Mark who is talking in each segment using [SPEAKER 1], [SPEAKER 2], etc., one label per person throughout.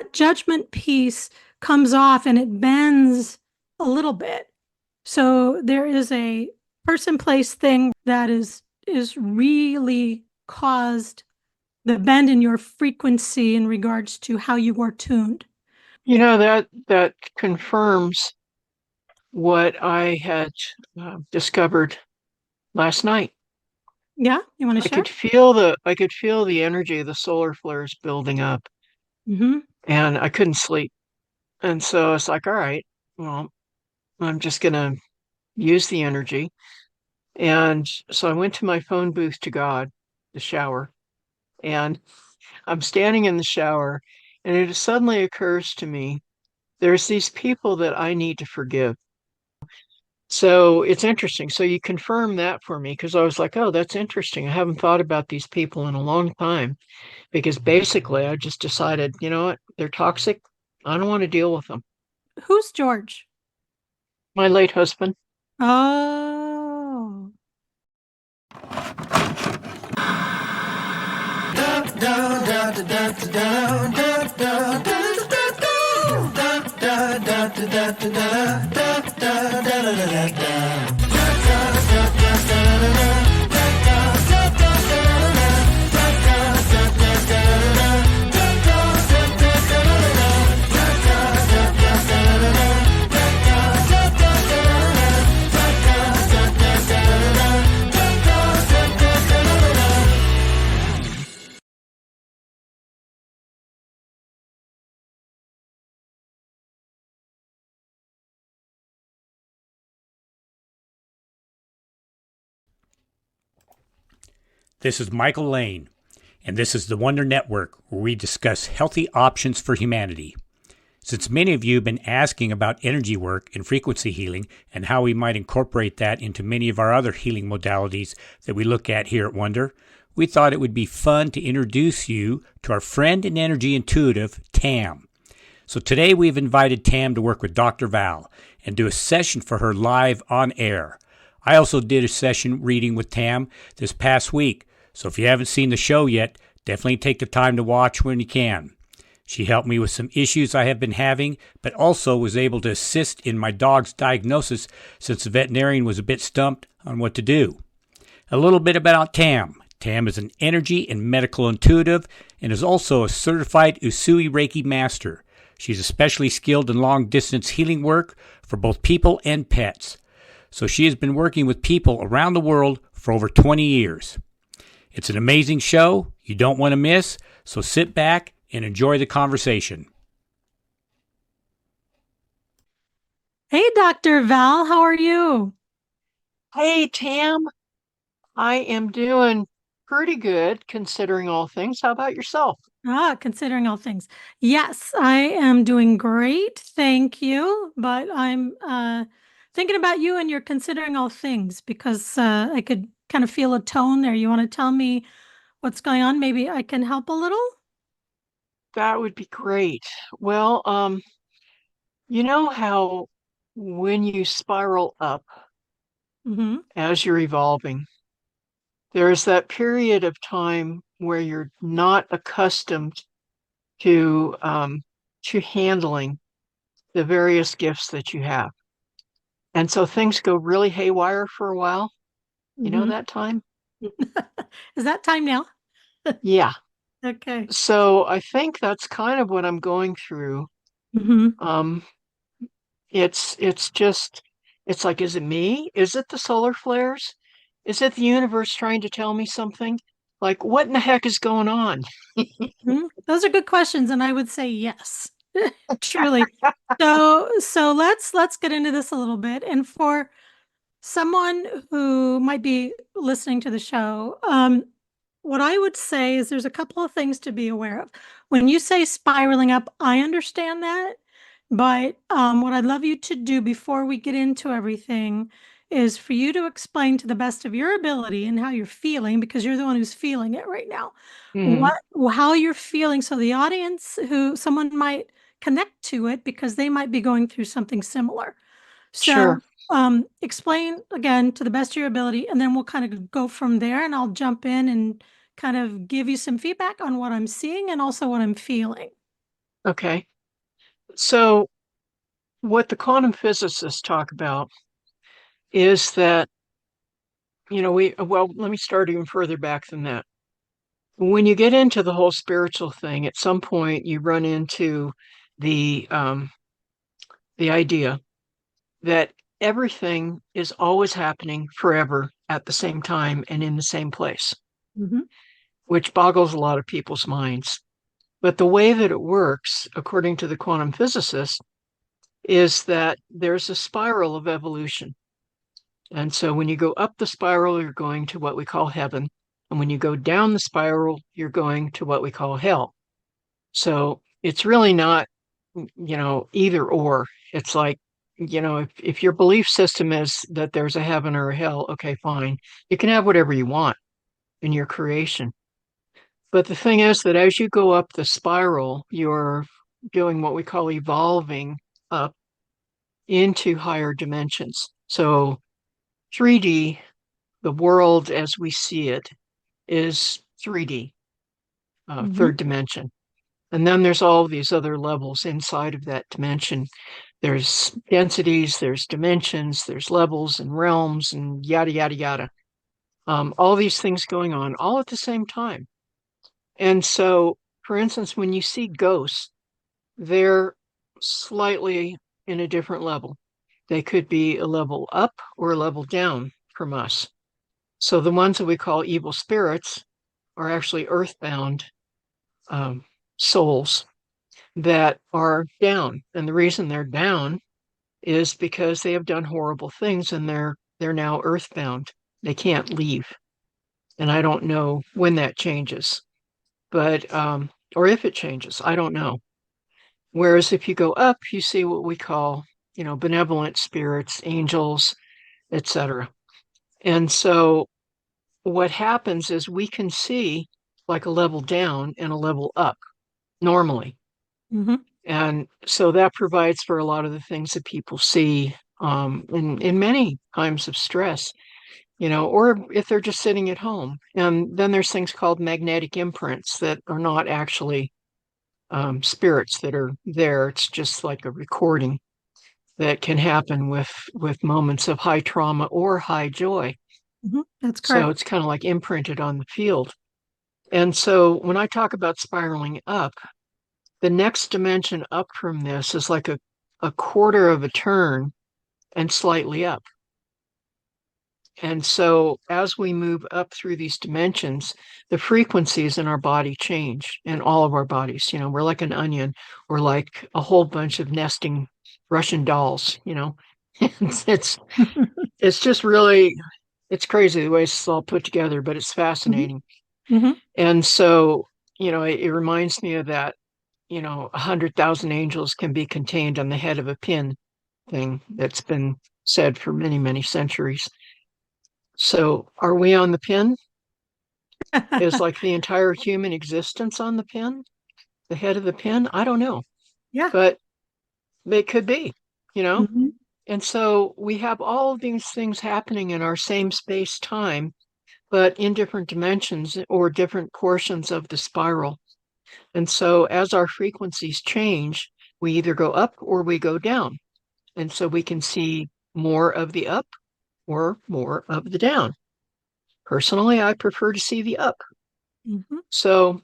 [SPEAKER 1] that judgment piece comes off and it bends a little bit. So there is a person place thing that is really caused the bend in your frequency in regards to how you are tuned.
[SPEAKER 2] That confirms what I had discovered last night.
[SPEAKER 1] Yeah, you want to share?
[SPEAKER 2] I could feel the energy of the solar flares building up,
[SPEAKER 1] Mm-hmm.
[SPEAKER 2] and I couldn't sleep. And so it's like, all right, well, I'm just gonna use the energy. And so I went to my phone booth to God, the shower, and I'm standing in the shower, and it suddenly occurs to me there's these people that I need to forgive. So it's interesting. So you confirm that for me because I was like, oh, that's interesting. I haven't thought about these people in a long time because basically I just decided, you know what? They're toxic. I don't want to deal with them.
[SPEAKER 1] Who's George?
[SPEAKER 2] My late husband.
[SPEAKER 1] Oh.
[SPEAKER 3] This is Michael Lane, and this is the Wonder Network, where we discuss healthy options for humanity. Since many of you have been asking about energy work and frequency healing and how we might incorporate that into many of our other healing modalities that we look at here at Wonder, we thought it would be fun to introduce you to our friend and energy intuitive, Tam. So today we've invited Tam to work with Dr. Val and do a session for her live on air. I also did a session reading with Tam this past week, so if you haven't seen the show yet, definitely take the time to watch when you can. She helped me with some issues I have been having, but also was able to assist in my dog's diagnosis since the veterinarian was a bit stumped on what to do. A little bit about Tam. Tam is an energy and medical intuitive and is also a certified Usui Reiki master. She's especially skilled in long-distance healing work for both people and pets. So she has been working with people around the world for over 20 years. It's an amazing show you don't want to miss, so sit back and enjoy the conversation.
[SPEAKER 1] Hey, Dr. Val, how are you?
[SPEAKER 2] Hey, Tam, I am doing pretty good considering all things. How about yourself?
[SPEAKER 1] Considering all things. Yes, I am doing great. Thank you. But I'm thinking about you and you're considering all things because I could kind of feel a tone there. You want to tell me what's going on? Maybe I can help a little?
[SPEAKER 2] That would be great. Well, you know how when you spiral up
[SPEAKER 1] Mm-hmm.
[SPEAKER 2] as you're evolving, there's that period of time where you're not accustomed to handling the various gifts that you have. And so things go really haywire for a while. You know
[SPEAKER 1] Mm-hmm.
[SPEAKER 2] that time?
[SPEAKER 1] Is that time now?
[SPEAKER 2] Yeah.
[SPEAKER 1] Okay.
[SPEAKER 2] So I think that's kind of what I'm going through.
[SPEAKER 1] Mm-hmm.
[SPEAKER 2] Um, it's just it's like, is it me? Is it the solar flares? Is it the universe trying to tell me something? Like, what in the heck is going on?
[SPEAKER 1] Those are good questions, and I would say yes, truly. So let's get into this a little bit. And for someone who might be listening to the show, what I would say is there's a couple of things to be aware of. When you say spiraling up, I understand that, but what I'd love you to do before we get into everything is for you to explain to the best of your ability and how you're feeling, because you're the one who's feeling it right now.
[SPEAKER 2] Hmm.
[SPEAKER 1] What, how you're feeling, so the audience who someone might connect to it because they might be going through something similar. So,
[SPEAKER 2] Sure.
[SPEAKER 1] explain again to the best of your ability, and then we'll kind of go from there, and I'll jump in and kind of give you some feedback on what I'm seeing and also what I'm feeling.
[SPEAKER 2] Okay. So what the quantum physicists talk about is that, well, let me start even further back than that. When you get into the whole spiritual thing, at some point you run into the um, the idea that everything is always happening forever at the same time and in the same place,
[SPEAKER 1] Hmm.
[SPEAKER 2] which boggles a lot of people's minds. But the way that it works, according to the quantum physicists, is that there's a spiral of evolution. And so when you go up the spiral, you're going to what we call heaven. And when you go down the spiral, you're going to what we call hell. So it's really not, either or. It's like, if your belief system is that there's a heaven or a hell, okay, fine. You can have whatever you want in your creation. But the thing is that as you go up the spiral, you're doing what we call evolving up into higher dimensions. So 3D, the world as we see it, is 3D,
[SPEAKER 1] Hmm.
[SPEAKER 2] third dimension. And then there's all these other levels inside of that dimension. There's densities, there's dimensions, there's levels and realms and yada, yada, yada. All these things going on all at the same time. And so, for instance, when you see ghosts, they're slightly in a different level. They could be a level up or a level down from us. So the ones that we call evil spirits are actually earthbound um, souls that are down. And the reason they're down is because they have done horrible things and they're now earthbound. They can't leave. And I don't know when that changes, but or if it changes, I don't know. Whereas if you go up, you see what we call, benevolent spirits, angels, etc. And so what happens is we can see like a level down and a level up normally.
[SPEAKER 1] Hmm.
[SPEAKER 2] And so that provides for a lot of the things that people see in many times of stress, or if they're just sitting at home. And then there's things called magnetic imprints that are not actually spirits that are there. It's just like a recording that can happen with moments of high trauma or high joy.
[SPEAKER 1] Hmm. That's
[SPEAKER 2] So
[SPEAKER 1] correct.
[SPEAKER 2] it's kind of like imprinted on the field. And so when I talk about spiraling up, the next dimension up from this is like a quarter of a turn and slightly up. And so as we move up through these dimensions, the frequencies in our body change in all of our bodies. We're like an onion. We're like a whole bunch of nesting Russian dolls. It's, it's it's just really it's crazy the way it's all put together, but it's
[SPEAKER 1] Hmm.
[SPEAKER 2] fascinating.
[SPEAKER 1] Hmm.
[SPEAKER 2] And so, it reminds me of that, 100,000 angels can be contained on the head of a pin thing that's been said for many, many centuries. So are we on the pin? Is like the entire human existence on the pin, the head of the pin? I don't know,
[SPEAKER 1] Yeah.
[SPEAKER 2] but it could be.
[SPEAKER 1] Hmm.
[SPEAKER 2] And so we have all of these things happening in our same space time, but in different dimensions or different portions of the spiral. And so as our frequencies change, we either go up or we go down. And so we can see more of the up or more of the down. Personally, I prefer to see the up.
[SPEAKER 1] Hmm.
[SPEAKER 2] So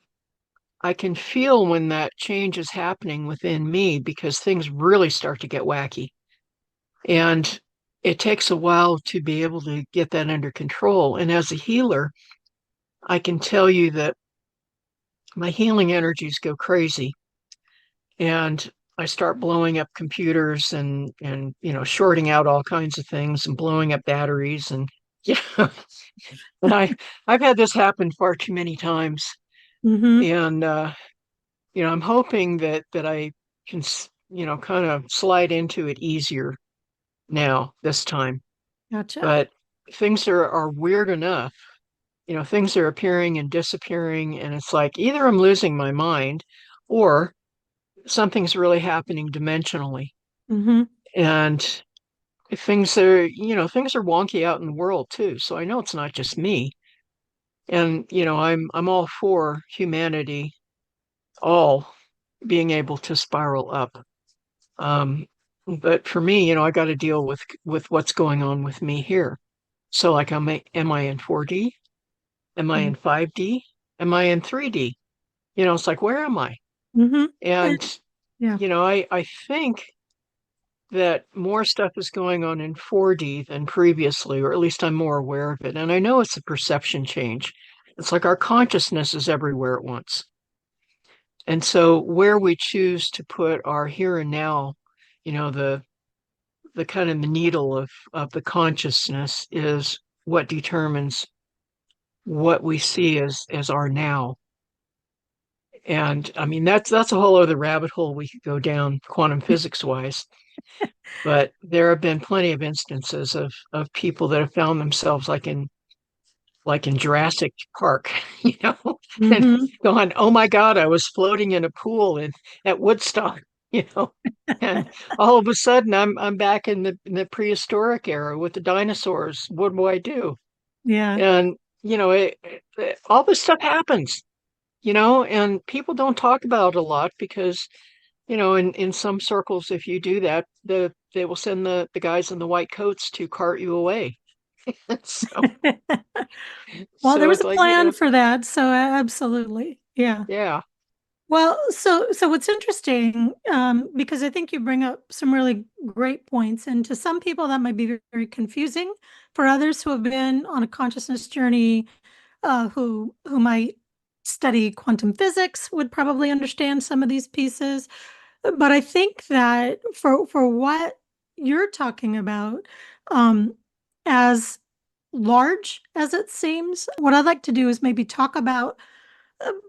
[SPEAKER 2] I can feel when that change is happening within me because things really start to get wacky. And it takes a while to be able to get that under control. And as a healer, I can tell you that my healing energies go crazy and I start blowing up computers and shorting out all kinds of things and blowing up batteries and yeah. And I've had this happen far too many times.
[SPEAKER 1] Hmm.
[SPEAKER 2] And I'm hoping that I can kind of slide into it easier now this time.
[SPEAKER 1] Gotcha.
[SPEAKER 2] But things are weird enough. Things are appearing and disappearing, and it's like either I'm losing my mind or something's really happening dimensionally.
[SPEAKER 1] Hmm.
[SPEAKER 2] And things are wonky out in the world too. So I know it's not just me. And I'm all for humanity, all. being able to spiral up. But for me, I got to deal with what's going on with me here. So like, am I in 4D? Am I in 5D? Am I in 3D? It's like, where am I?
[SPEAKER 1] Mm-hmm.
[SPEAKER 2] And,
[SPEAKER 1] Yeah.
[SPEAKER 2] I think that more stuff is going on in 4D than previously, or at least I'm more aware of it. And I know it's a perception change. It's like our consciousness is everywhere at once. And so where we choose to put our here and now, the kind of the needle of the consciousness is what determines what we see as our now. And I mean, that's a whole other rabbit hole we could go down quantum physics wise. But there have been plenty of instances of people that have found themselves like in Jurassic Park, and
[SPEAKER 1] Mm-hmm.
[SPEAKER 2] going, "Oh my God, I was floating in a pool at Woodstock," and all of a sudden I'm back in the prehistoric era with the dinosaurs. What do I do?
[SPEAKER 1] Yeah.
[SPEAKER 2] And all this stuff happens, and people don't talk about it a lot because in some circles, if you do that, they will send the guys in the white coats to cart you away. So
[SPEAKER 1] Well, there
[SPEAKER 2] so
[SPEAKER 1] was
[SPEAKER 2] it's
[SPEAKER 1] a
[SPEAKER 2] like,
[SPEAKER 1] plan for that, so absolutely. Yeah.
[SPEAKER 2] yeah.
[SPEAKER 1] Well, so what's interesting, because I think you bring up some really great points, and to some people that might be very, very confusing. For others who have been on a consciousness journey, who might study quantum physics, would probably understand some of these pieces. But I think that for what you're talking about, um, as large as it seems, what I'd like to do is maybe talk about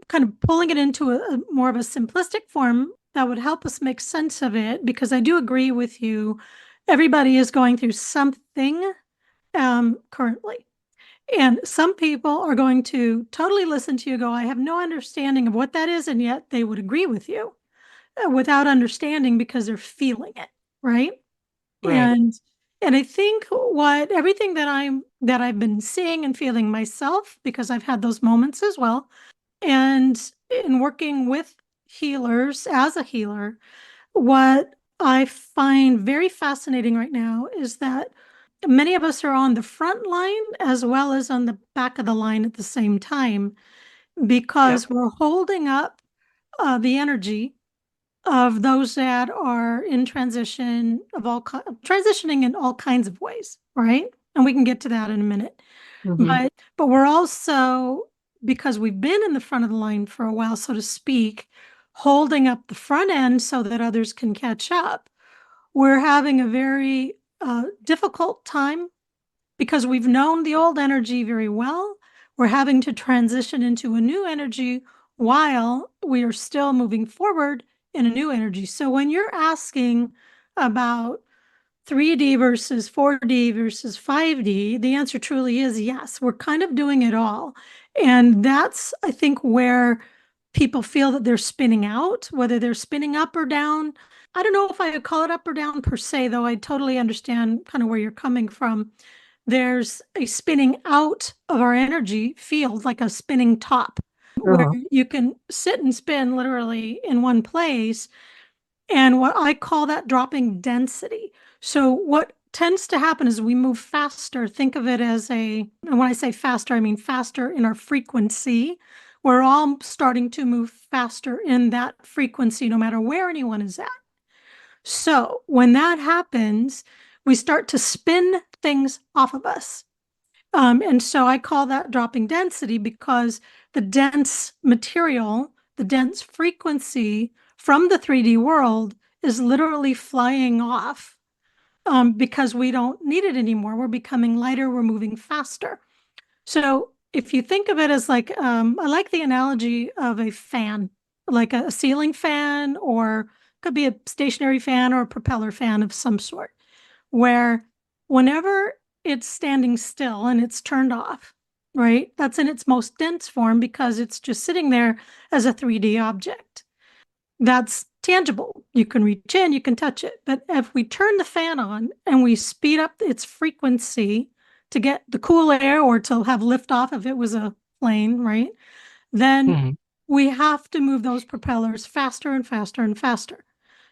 [SPEAKER 1] kind of pulling it into a more of a simplistic form that would help us make sense of it, because I do agree with you. Everybody is going through something currently. And some people are going to totally listen to you go, I have no understanding of what that is, and yet they would agree with you without understanding because they're feeling it, right?
[SPEAKER 2] Right.
[SPEAKER 1] And I think what everything that I've been seeing and feeling myself, because I've had those moments as well, and in working with healers as a healer, what I find very fascinating right now is that many of us are on the front line as well as on the back of the line at the same time,
[SPEAKER 2] Yep.
[SPEAKER 1] because we're holding up the energy of those that are in transition transitioning in all kinds of ways, right? And we can get to that in a minute.
[SPEAKER 2] Hmm.
[SPEAKER 1] But we're also, because we've been in the front of the line for a while, so to speak, holding up the front end so that others can catch up. We're having a very difficult time because we've known the old energy very well. We're having to transition into a new energy while we are still moving forward in a new energy. So when you're asking about 3D versus 4D versus 5D, the answer truly is yes. We're kind of doing it all. And that's, I think, where people feel that they're spinning out, whether they're spinning up or down. I don't know if I would call it up or down per se, though I totally understand kind of where you're coming from. There's a spinning out of our energy field, like a spinning top, where
[SPEAKER 2] Uh-huh.
[SPEAKER 1] you can sit and spin literally in one place. And what I call that dropping density. So what tends to happen is we move faster. Think of it as and when I say faster, I mean faster in our frequency. We're all starting to move faster in that frequency, no matter where anyone is at. So when that happens, we start to spin things off of us. And so I call that dropping density because the dense material, the dense frequency from the 3D world is literally flying off because we don't need it anymore. We're becoming lighter, we're moving faster. So if you think of it as like, I like the analogy of a fan, like a ceiling fan, or could be a stationary fan or a propeller fan of some sort, where whenever it's standing still and it's turned off, right? That's in its most dense form because it's just sitting there as a 3D object. That's tangible. You can reach in, you can touch it. But if we turn the fan on and we speed up its frequency to get the cool air or to have liftoff if it was a plane, right? Then
[SPEAKER 2] Hmm.
[SPEAKER 1] we have to move those propellers faster and faster and faster.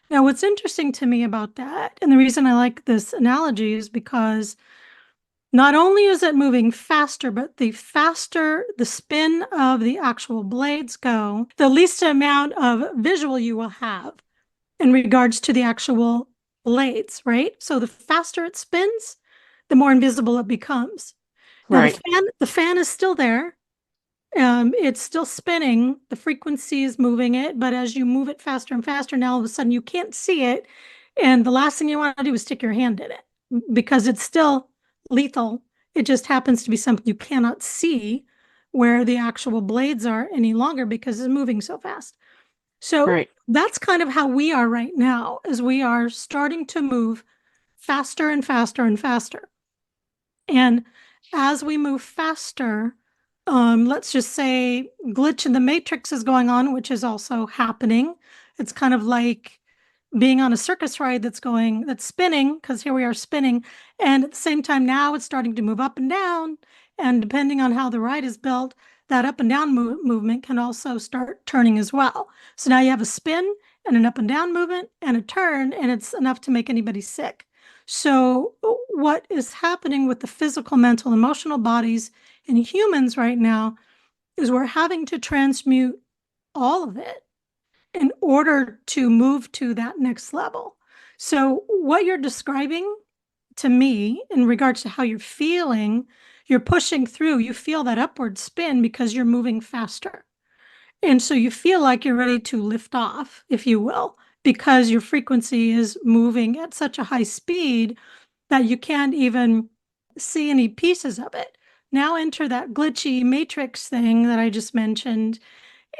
[SPEAKER 1] Now, what's interesting to me about that, and the reason I like this analogy is because not only is it moving faster, but the faster the spin of the actual blades go, the least amount of visual you will have in regards to the actual blades, right? So the faster it spins, the more invisible it becomes. Now
[SPEAKER 2] Right.
[SPEAKER 1] the fan is still there. It's still spinning. The frequency is moving it, but as you move it faster and faster, now all of a sudden you can't see it. And the last thing you want to do is stick your hand in it because it's still lethal. It just happens to be something you cannot see where the actual blades are any longer because it's moving so fast. So
[SPEAKER 2] Right.
[SPEAKER 1] that's kind of how we are right now, as we are starting to move faster and faster and faster. And as we move faster, let's just say glitch in the matrix is going on, which is also happening. It's kind of like being on a circus ride that's spinning, because here we are spinning. And at the same time, now it's starting to move up and down. And depending on how the ride is built, that up and down movement can also start turning as well. So now you have a spin and an up and down movement and a turn, and it's enough to make anybody sick. So, what is happening with the physical, mental, emotional bodies in humans right now is we're having to transmute all of it in order to move to that next level. So, what you're describing to me in regards to how you're feeling, you're pushing through, you feel that upward spin because you're moving faster. And so you feel like you're ready to lift off, if you will, because your frequency is moving at such a high speed that you can't even see any pieces of it. Now enter that glitchy matrix thing that I just mentioned,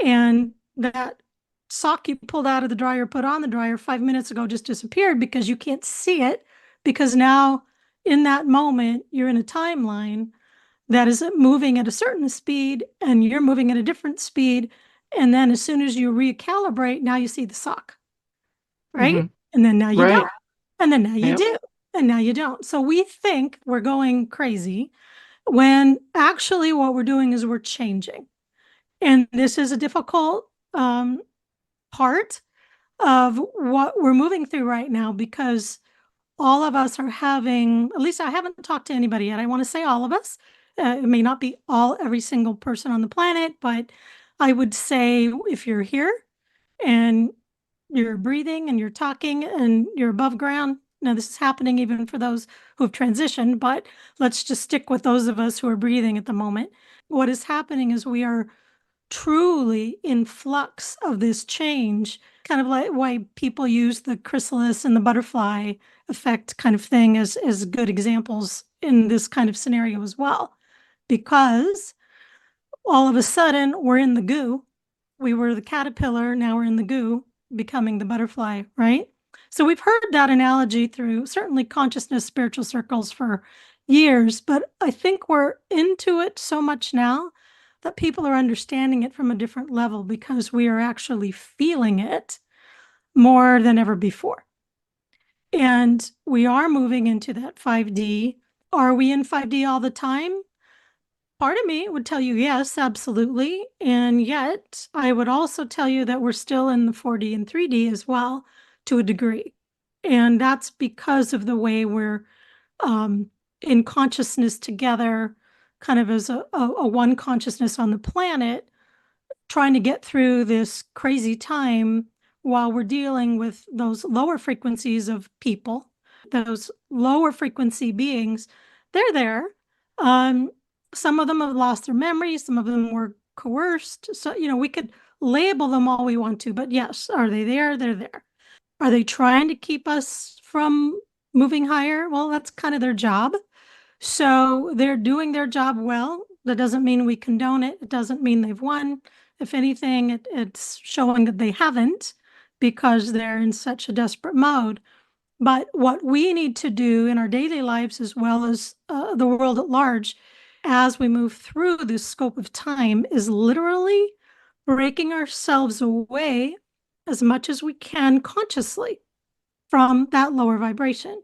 [SPEAKER 1] and that sock you pulled out of the dryer, put on the dryer 5 minutes ago just disappeared because you can't see it, because now in that moment you're in a timeline that is moving at a certain speed and you're moving at a different speed. And then as soon as you recalibrate, now you see the sock, right?
[SPEAKER 2] Hmm.
[SPEAKER 1] And then now you
[SPEAKER 2] Right.
[SPEAKER 1] don't. And then now you
[SPEAKER 2] Yep.
[SPEAKER 1] do. And now you don't. So we think we're going crazy when actually what we're doing is we're changing. And this is a difficult part of what we're moving through right now, because all of us are having, at least I haven't talked to anybody yet. I want to say all of us. It may not be every single person on the planet, but I would say if you're here and you're breathing and you're talking and you're above ground. Now, this is happening even for those who have transitioned, but let's just stick with those of us who are breathing at the moment. What is happening is we are truly in flux of this change, kind of like why people use the chrysalis and the butterfly effect kind of thing as good examples in this kind of scenario as well. Because all of a sudden we're in the goo. We were the caterpillar, now we're in the goo, becoming the butterfly, right? So we've heard that analogy through certainly consciousness spiritual circles for years, but I think we're into it so much now that people are understanding it from a different level because we are actually feeling it more than ever before. And we are moving into that 5D. Are we in 5D all the time? Part of me would tell you yes, absolutely. And yet, I would also tell you that we're still in the 4D and 3D as well to a degree. And that's because of the way we're in consciousness together, kind of as a one consciousness on the planet, trying to get through this crazy time while we're dealing with those lower frequencies of people, those lower frequency beings. They're there. Um, some of them have lost their memories, some of them were coerced. So, we could label them all we want to, but yes, are they there? They're there. Are they trying to keep us from moving higher? Well, that's kind of their job. So they're doing their job well. That doesn't mean we condone it. It doesn't mean they've won. If anything, it's showing that they haven't, because they're in such a desperate mode. But what we need to do in our daily lives, as well as the world at large, as we move through this scope of time, is literally breaking ourselves away as much as we can consciously from that lower vibration.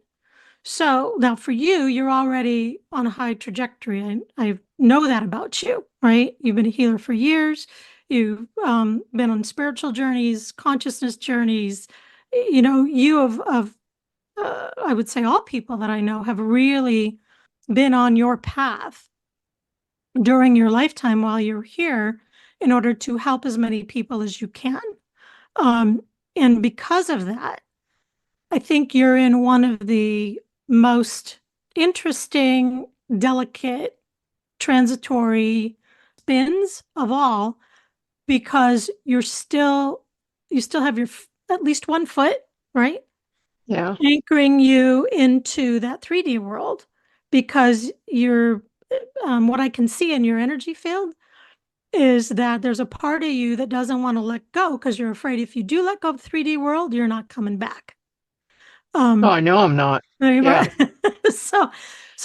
[SPEAKER 1] So now for you, you're already on a high trajectory. I know that about you, right? You've been a healer for years. you've been on spiritual journeys, consciousness journeys. You of I would say all people that I know have really been on your path during your lifetime while you're here in order to help as many people as you can. Um, and because of that, I think you're in one of the most interesting, delicate, transitory spins of all, because you still have your at least one foot, right?
[SPEAKER 2] Yeah.
[SPEAKER 1] Anchoring you into that 3D world, because what I can see in your energy field is that there's a part of you that doesn't want to let go because you're afraid if you do let go of the 3D world, you're not coming back.
[SPEAKER 2] Oh,
[SPEAKER 1] Um,
[SPEAKER 2] I know I'm not. Yeah.
[SPEAKER 1] so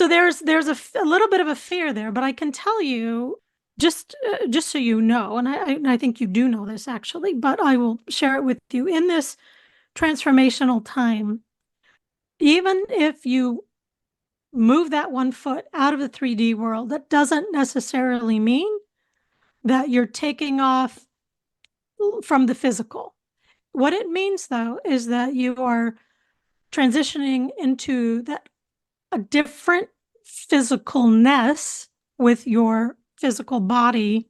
[SPEAKER 1] there's a little bit of a fear there, but I can tell you just so you know, and I think you do know this actually, but I will share it with you in this transformational time. Even if you move that one foot out of the 3D world, that doesn't necessarily mean that you're taking off from the physical. What it means, though, is that you are transitioning into that a different physicalness with your physical body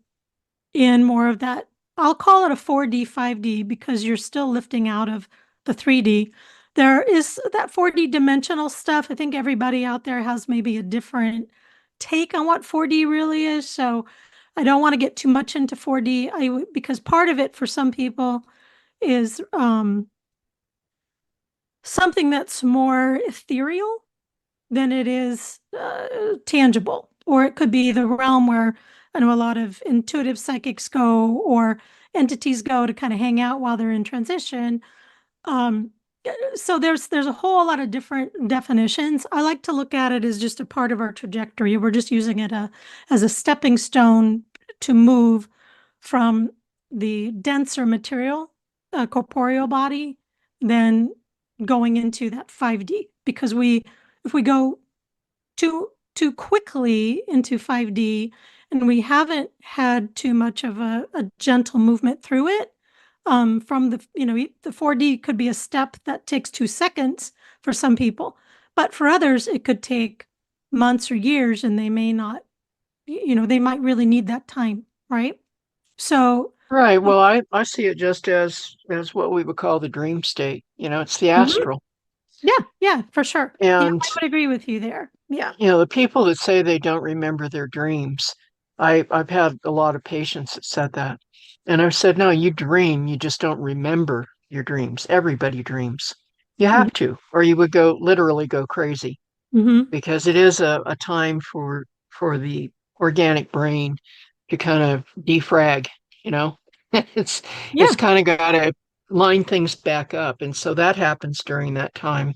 [SPEAKER 1] in more of that. I'll call it a 4D, 5D because you're still lifting out of the 3D. There is that 4D dimensional stuff. I think everybody out there has maybe a different take on what 4D really is. So I don't want to get too much into 4D because part of it for some people is something that's more ethereal than it is tangible. Or it could be the realm where I know a lot of intuitive psychics go, or entities go to kind of hang out while they're in transition. Um, so there's a whole lot of different definitions. I like to look at it as just a part of our trajectory. We're just using it as a stepping stone to move from the denser material, corporeal body, then going into that 5D. Because if we go too quickly into 5D and we haven't had too much of a gentle movement through it, from the 4D could be a step that takes 2 seconds for some people, but for others it could take months or years, and they may not, they might really need that time, right? So,
[SPEAKER 2] Right. Well, I see it just as what we would call the dream state. It's the
[SPEAKER 1] mhm.
[SPEAKER 2] astral.
[SPEAKER 1] Yeah, yeah, for sure. Yeah,
[SPEAKER 2] And
[SPEAKER 1] I would agree with you there. Yeah.
[SPEAKER 2] the people that say they don't remember their dreams, I've had a lot of patients that said that. And I've said, no, you dream, you just don't remember your dreams. Everybody dreams. You
[SPEAKER 1] Hmm.
[SPEAKER 2] have to, or you would literally go crazy,
[SPEAKER 1] Hmm.
[SPEAKER 2] because it is a time for the organic brain to kind of defrag, you know. It's
[SPEAKER 1] Yeah.
[SPEAKER 2] it's kind of got to line things back up. And so that happens during that time.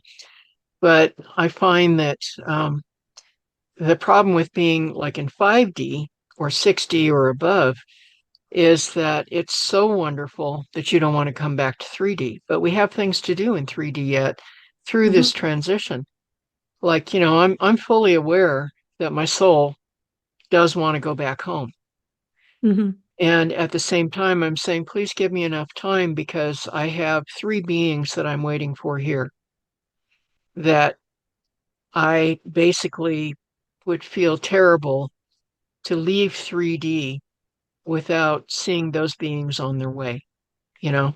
[SPEAKER 2] But I find that the problem with being like in 5D or 6D or above is that it's so wonderful that you don't want to come back to 3D. But we have things to do in 3D yet through
[SPEAKER 1] Hmm.
[SPEAKER 2] this transition. Like, I'm fully aware that my soul does want to go back home.
[SPEAKER 1] Hmm.
[SPEAKER 2] And at the same time, I'm saying, please give me enough time because I have three beings that I'm waiting for here that I basically would feel terrible to leave 3D without seeing those beings on their way, you know?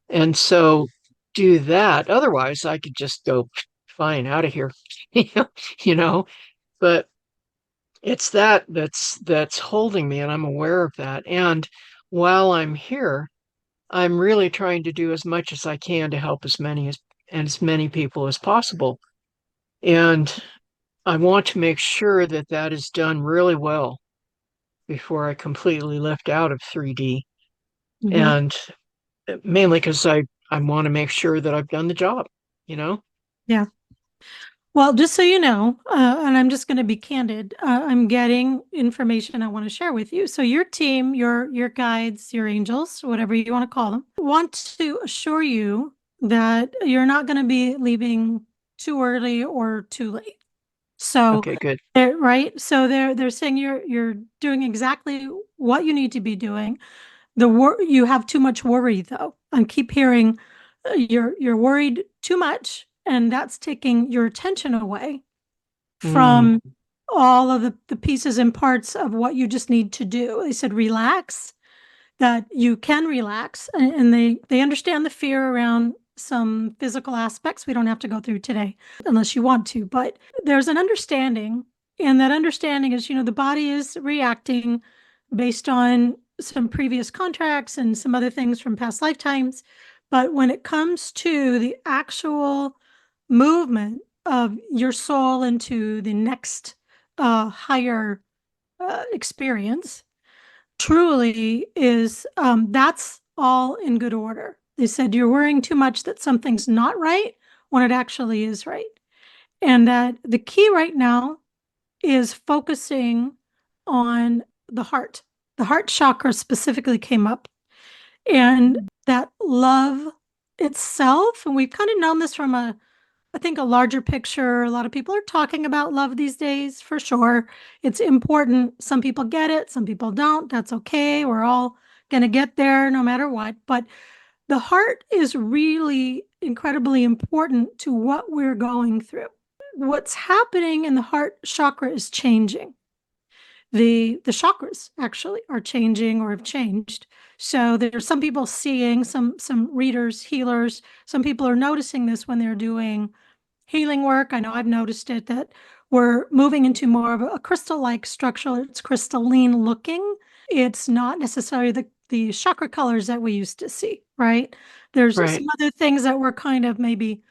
[SPEAKER 2] And so do that. Otherwise, I could just go fine out of here, you know? But it's that's holding me, and I'm aware of that. And while I'm here, I'm really trying to do as much as I can to help as many people as possible. And I want to make sure that that is done really well before I completely lift out of 3D.
[SPEAKER 1] Hmm.
[SPEAKER 2] And mainly because I want to make sure that I've done the job, you know?
[SPEAKER 1] Yeah. Well, just so you know, and I'm just going to be candid, I'm getting information I want to share with you. So your team, your guides, your angels, whatever you want to call them, want to assure you that you're not going to be leaving too early or too late. So,
[SPEAKER 2] Okay, good.
[SPEAKER 1] right? So they're saying you're doing exactly what you need to be doing. You have too much worry though. I keep hearing you're worried too much, and that's taking your attention away
[SPEAKER 2] Mm,
[SPEAKER 1] from all of the pieces and parts of what you just need to do. They said relax, that you can relax, and they understand the fear around some physical aspects we don't have to go through today unless you want to, but there's an understanding, and that understanding is, the body is reacting based on some previous contracts and some other things from past lifetimes. But when it comes to the actual movement of your soul into the next higher experience, truly is, that's all in good order. They said you're worrying too much that something's not right when it actually is right. And that the key right now is focusing on the heart. The heart chakra specifically came up, and that love itself. And we've kind of known this from I think a larger picture. A lot of people are talking about love these days, for sure. It's important. Some people get it, some people don't. That's okay. We're all going to get there no matter what. But the heart is really incredibly important to what we're going through. What's happening in the heart chakra is changing. The chakras actually are changing or have changed. So there's some people seeing, some readers, healers, some people are noticing this when they're doing healing work. I know I've noticed it, that we're moving into more of a crystal-like structure. It's crystalline looking. It's not necessarily the chakra colors that we used to see, right? There's
[SPEAKER 2] right.
[SPEAKER 1] some other things that were kind of maybe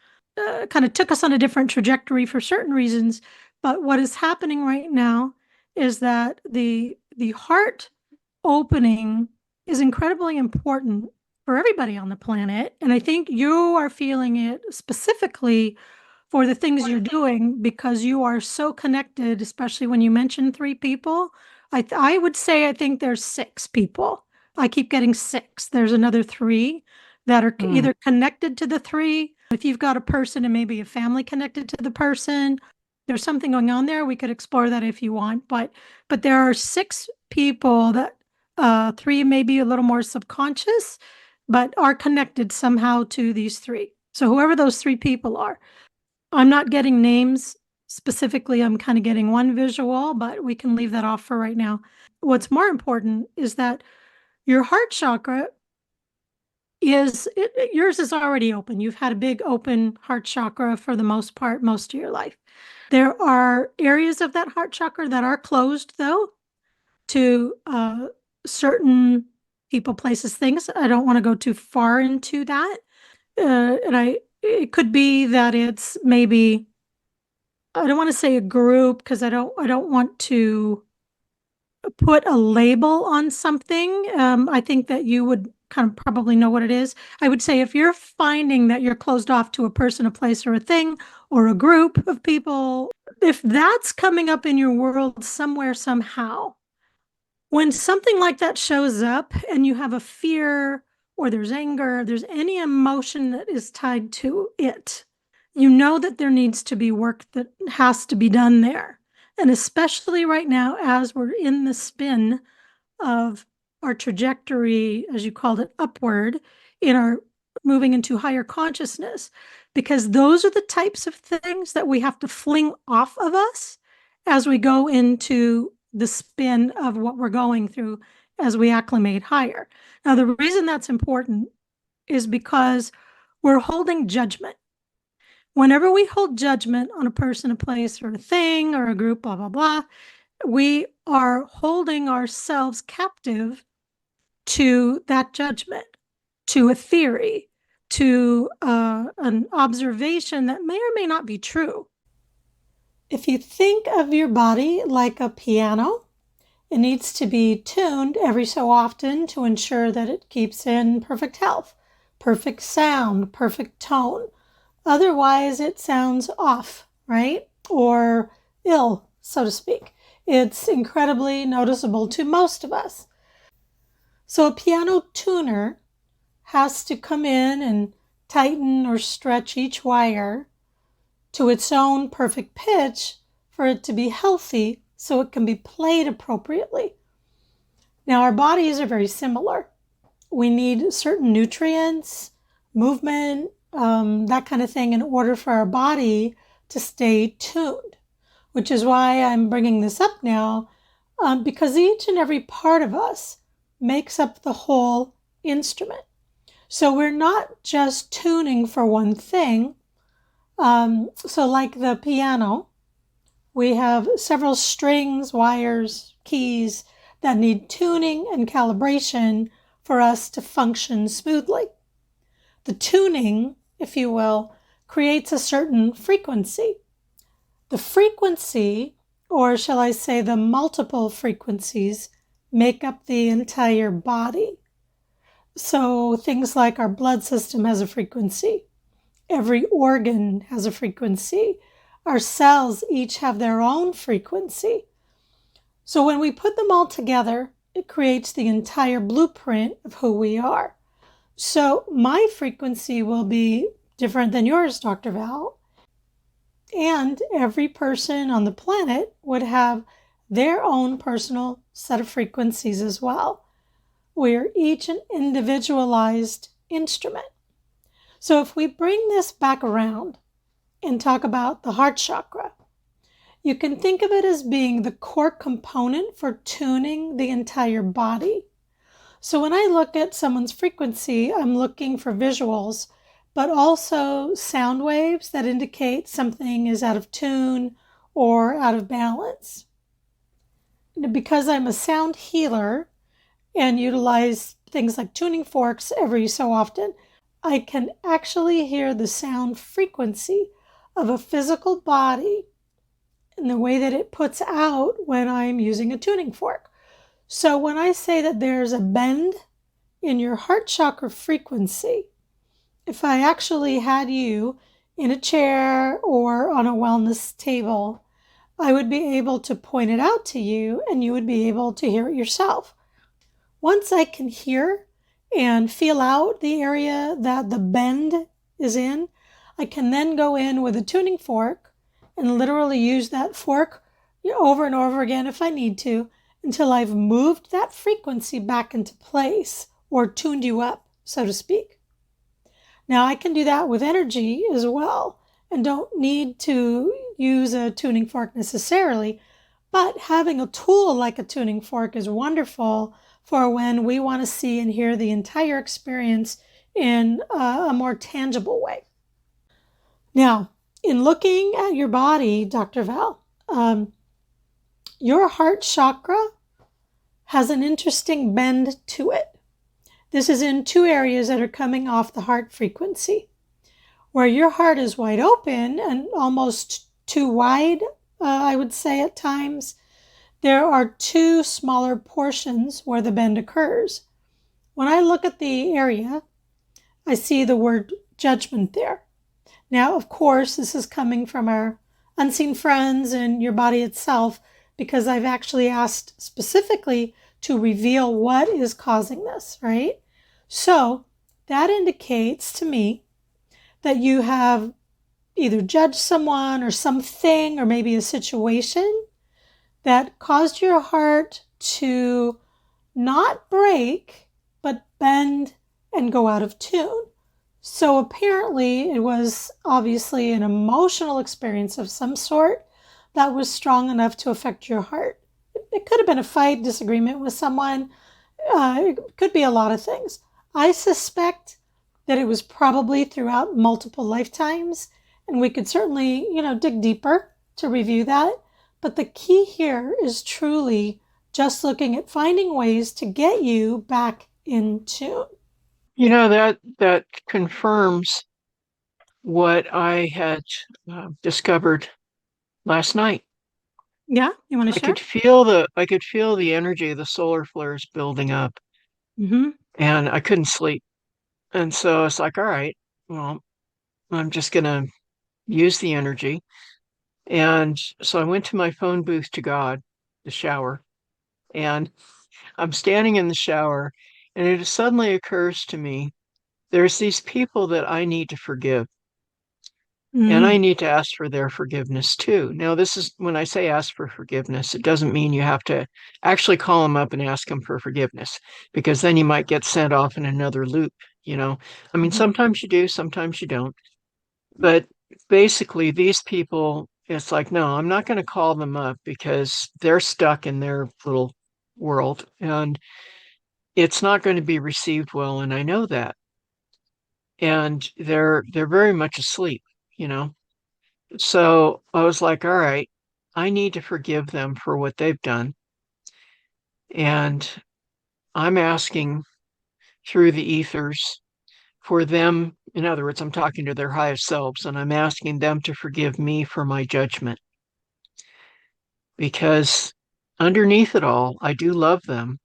[SPEAKER 1] kind of took us on a different trajectory for certain reasons. But what is happening right now is that the heart opening is incredibly important for everybody on the planet. And I think you are feeling it specifically for the things you're doing because you are so connected, especially when you mention three people. I would say I think there's six people. I keep getting six. There's another three that are
[SPEAKER 2] Mm,
[SPEAKER 1] either connected to the three. If you've got a person and maybe a family connected to the person, there's something going on there. We could explore that if you want. But there are six people that three may be a little more subconscious, but are connected somehow to these three. So whoever those three people are, I'm not getting names specifically. I'm kind of getting one visual, but we can leave that off for right now. What's more important is that your heart chakra yours is already open. You've had a big open heart chakra for the most part, most of your life. There are areas of that heart chakra that are closed, though, to certain people, places, things. I don't want to go too far into that. It could be that it's maybe, I don't want to say a group because I don't want to put a label on something. I think that you would kind of probably know what it is. I would say if you're finding that you're closed off to a person, a place, or a thing, or a group of people, if that's coming up in your world somewhere, somehow, when something like that shows up and you have a fear or there's anger, there's any emotion that is tied to it, you know that there needs to be work that has to be done there. And especially right now, as we're in the spin of our trajectory, as you called it, upward in our moving into higher consciousness, because those are the types of things that we have to fling off of us as we go into the spin of what we're going through as we acclimate higher. Now, the reason that's important is because we're holding judgment. Whenever we hold judgment on a person, a place, or a thing, or a group, blah, blah, blah, we are holding ourselves captive to that judgment, to a theory, to an observation that may or may not be true. If you think of your body like a piano, it needs to be tuned every so often to ensure that it keeps in perfect health, perfect sound, perfect tone. Otherwise, it sounds off, right? Or ill, so to speak. It's incredibly noticeable to most of us. So a piano tuner has to come in and tighten or stretch each wire to its own perfect pitch for it to be healthy so it can be played appropriately. Now, our bodies are very similar. We need certain nutrients, movement, that kind of thing in order for our body to stay tuned, which is why I'm bringing this up now, because each and every part of us makes up the whole instrument. So we're not just tuning for one thing. So like the piano, we have several strings, wires, keys that need tuning and calibration for us to function smoothly. The tuning, if you will, creates a certain frequency. The frequency, or shall I say the multiple frequencies, make up the entire body. So things like our blood system has a frequency. Every organ has a frequency. Our cells each have their own frequency. So when we put them all together, it creates the entire blueprint of who we are. So my frequency will be different than yours, Dr. Val. And every person on the planet would have their own personal set of frequencies as well. We're each an individualized instrument. So if we bring this back around and talk about the heart chakra, you can think of it as being the core component for tuning the entire body. So when I look at someone's frequency, I'm looking for visuals, but also sound waves that indicate something is out of tune or out of balance. Because I'm a sound healer and utilize things like tuning forks every so often, I can actually hear the sound frequency of a physical body and the way that it puts out when I'm using a tuning fork. So when I say that there's a bend in your heart chakra frequency, if I actually had you in a chair or on a wellness table, I would be able to point it out to you and you would be able to hear it yourself. Once I can hear and feel out the area that the bend is in, I can then go in with a tuning fork and literally use that fork over and over again if I need to until I've moved that frequency back into place or tuned you up, so to speak. Now I can do that with energy as well and don't need to use a tuning fork necessarily, but having a tool like a tuning fork is wonderful for when we want to see and hear the entire experience in a more tangible way. Now, in looking at your body, Dr. Val, your heart chakra has an interesting bend to it. This is in two areas that are coming off the heart frequency. Where your heart is wide open and almost too wide, I would say at times, there are two smaller portions where the bend occurs. When I look at the area, I see the word judgment there. Now, of course, this is coming from our unseen friends and your body itself, because I've actually asked specifically to reveal what is causing this, right? So that indicates to me that you have either judged someone or something or maybe a situation that caused your heart to not break, but bend and go out of tune. So apparently it was obviously an emotional experience of some sort that was strong enough to affect your heart. It could have been a fight, disagreement with someone. It could be a lot of things. I suspect that it was probably throughout multiple lifetimes, and we could certainly, dig deeper to review that. But the key here is truly just looking at finding ways to get you back in tune.
[SPEAKER 2] That confirms what I had discovered last night.
[SPEAKER 1] Yeah, you want to share?
[SPEAKER 2] I could feel the energy of the solar flares building up,
[SPEAKER 1] Mm-hmm.
[SPEAKER 2] and I couldn't sleep. And so it's like, all right, well, I'm just gonna use the energy. And so I went to my phone booth to God, the shower, and I'm standing in the shower, and it suddenly occurs to me there's these people that I need to forgive. And I
[SPEAKER 1] Mm-hmm.
[SPEAKER 2] need to ask for their forgiveness too. Now, this is when I say ask for forgiveness, it doesn't mean you have to actually call them up and ask them for forgiveness, because then you might get sent off in another loop, you know. I mean, sometimes you do, sometimes you don't. But basically, these people, it's like, no, I'm not going to call them up because they're stuck in their little world and it's not going to be received well. And I know that. And they're very much asleep, you know. So I was like, all right, I need to forgive them for what they've done. And I'm asking through the ethers for them. In other words, I'm talking to their highest selves and I'm asking them to forgive me for my judgment because underneath it all, I do love them.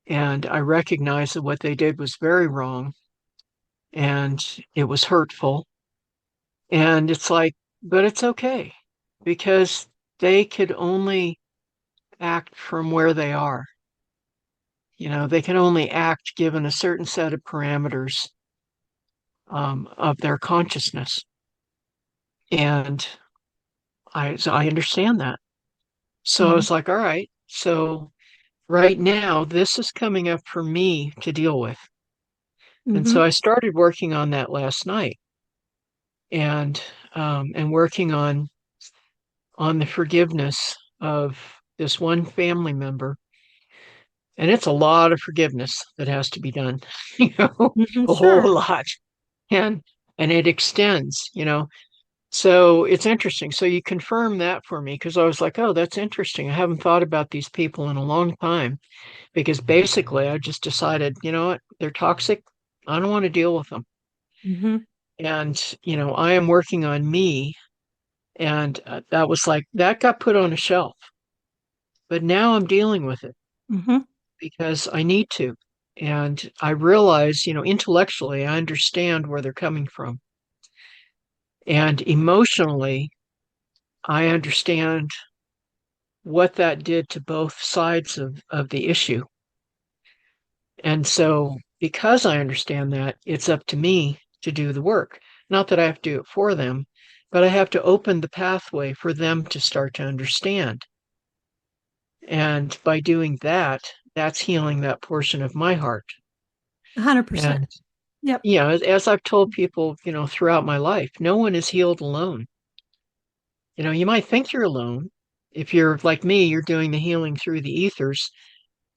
[SPEAKER 2] And I recognize that what they did was very wrong and it was hurtful. And it's like, but it's okay because they could only act from where they are. You know, they can only act given a certain set of parameters of their consciousness. And so I understand that. So I
[SPEAKER 1] Mm-hmm.
[SPEAKER 2] was like, all right, so right now, this is coming up for me to deal with. And
[SPEAKER 1] Mm-hmm.
[SPEAKER 2] so I started working on that last night and working on the forgiveness of this one family member. And it's a lot of forgiveness that has to be done, you know,
[SPEAKER 1] Mm-hmm.
[SPEAKER 2] a whole
[SPEAKER 1] Sure.
[SPEAKER 2] lot. And and it extends, you know. So it's interesting. So you confirm that for me because I was like, oh, that's interesting. I haven't thought about these people in a long time because basically I just decided, you know what, they're toxic. I don't want to deal with them.
[SPEAKER 1] Mm-hmm.
[SPEAKER 2] And, you know, I am working on me. And that was like, that got put on a shelf. But now I'm dealing with it
[SPEAKER 1] Mm-hmm.
[SPEAKER 2] because I need to. And I realize, you know, intellectually, I understand where they're coming from. And emotionally, I understand what that did to both sides of the issue. And so, because I understand that, it's up to me to do the work. Not that I have to do it for them, but I have to open the pathway for them to start to understand. And by doing that, that's healing that portion of my heart.
[SPEAKER 1] 100%.
[SPEAKER 2] And
[SPEAKER 1] Yep.
[SPEAKER 2] yeah, as I've told people, you know, throughout my life, no one is healed alone. You know, you might think you're alone. If you're like me, you're doing the healing through the ethers,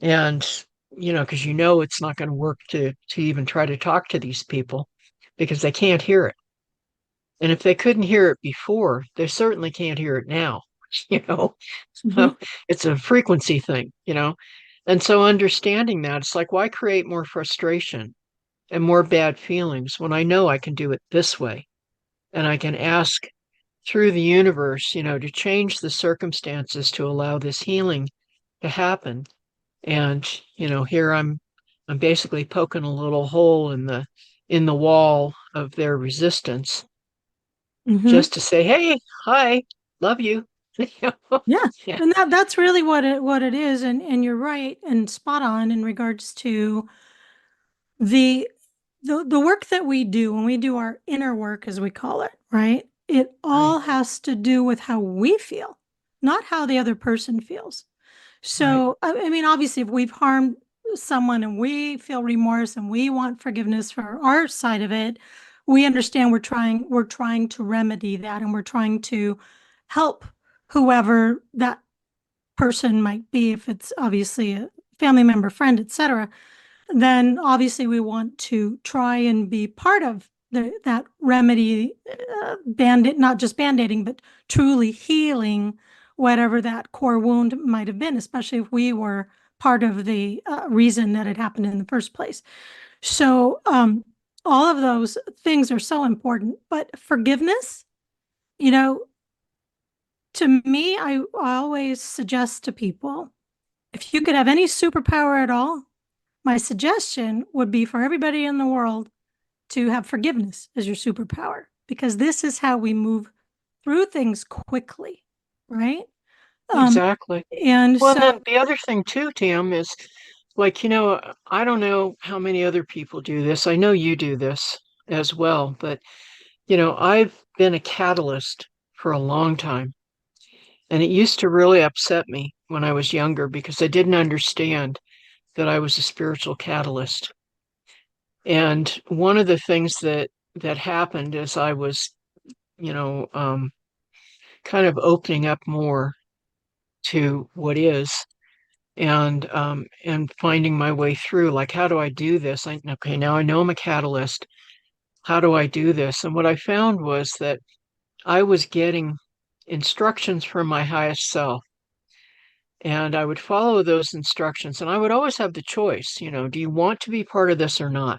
[SPEAKER 2] and you know, because you know it's not going to work to even try to talk to these people because they can't hear it. And if they couldn't hear it before, they certainly can't hear it now. You know,
[SPEAKER 1] Mm-hmm.
[SPEAKER 2] so it's a frequency thing, you know. And so understanding that, it's like, why create more frustration and more bad feelings when I know I can do it this way? And I can ask through the universe, you know, to change the circumstances to allow this healing to happen. And, you know, here I'm basically poking a little hole in the wall of their resistance
[SPEAKER 1] Mm-hmm.
[SPEAKER 2] just to say, hey, hi, love you. You know?
[SPEAKER 1] Yeah.
[SPEAKER 2] Yeah,
[SPEAKER 1] And that's really what it is. And you're right and spot on in regards to the the work that we do when we do our inner work, as we call it, right? It
[SPEAKER 2] right,
[SPEAKER 1] all has to do with how we feel, not how the other person feels.
[SPEAKER 2] right.
[SPEAKER 1] So, I mean, obviously, if we've harmed someone and we feel remorse and we want forgiveness for our side of it, we understand we're trying to remedy that and we're trying to help whoever that person might be, if it's obviously a family member, friend, etc. Then obviously we want to try and be part of that remedy, band not just band-aiding, but truly healing whatever that core wound might have been, especially if we were part of the reason that it happened in the first place. So all of those things are so important. But forgiveness, you know, to me, I always suggest to people, if you could have any superpower at all, my suggestion would be for everybody in the world to have forgiveness as your superpower, because this is how we move through things quickly, right? Um,
[SPEAKER 2] Exactly.
[SPEAKER 1] and
[SPEAKER 2] Well, and
[SPEAKER 1] so,
[SPEAKER 2] then the other thing too, Tam, is like, you know, I don't know how many other people do this. I know you do this as well, but I've been a catalyst for a long time. And it used to really upset me when I was younger because I didn't understand that I was a spiritual catalyst. And one of the things that happened as I was, you know, um, kind of opening up more to what is and finding my way through, like, how do I do this? Okay, now I know I'm a catalyst. How do I do this? And what I found was that I was getting instructions from my highest self. And I would follow those instructions. And I would always have the choice, do you want to be part of this or not?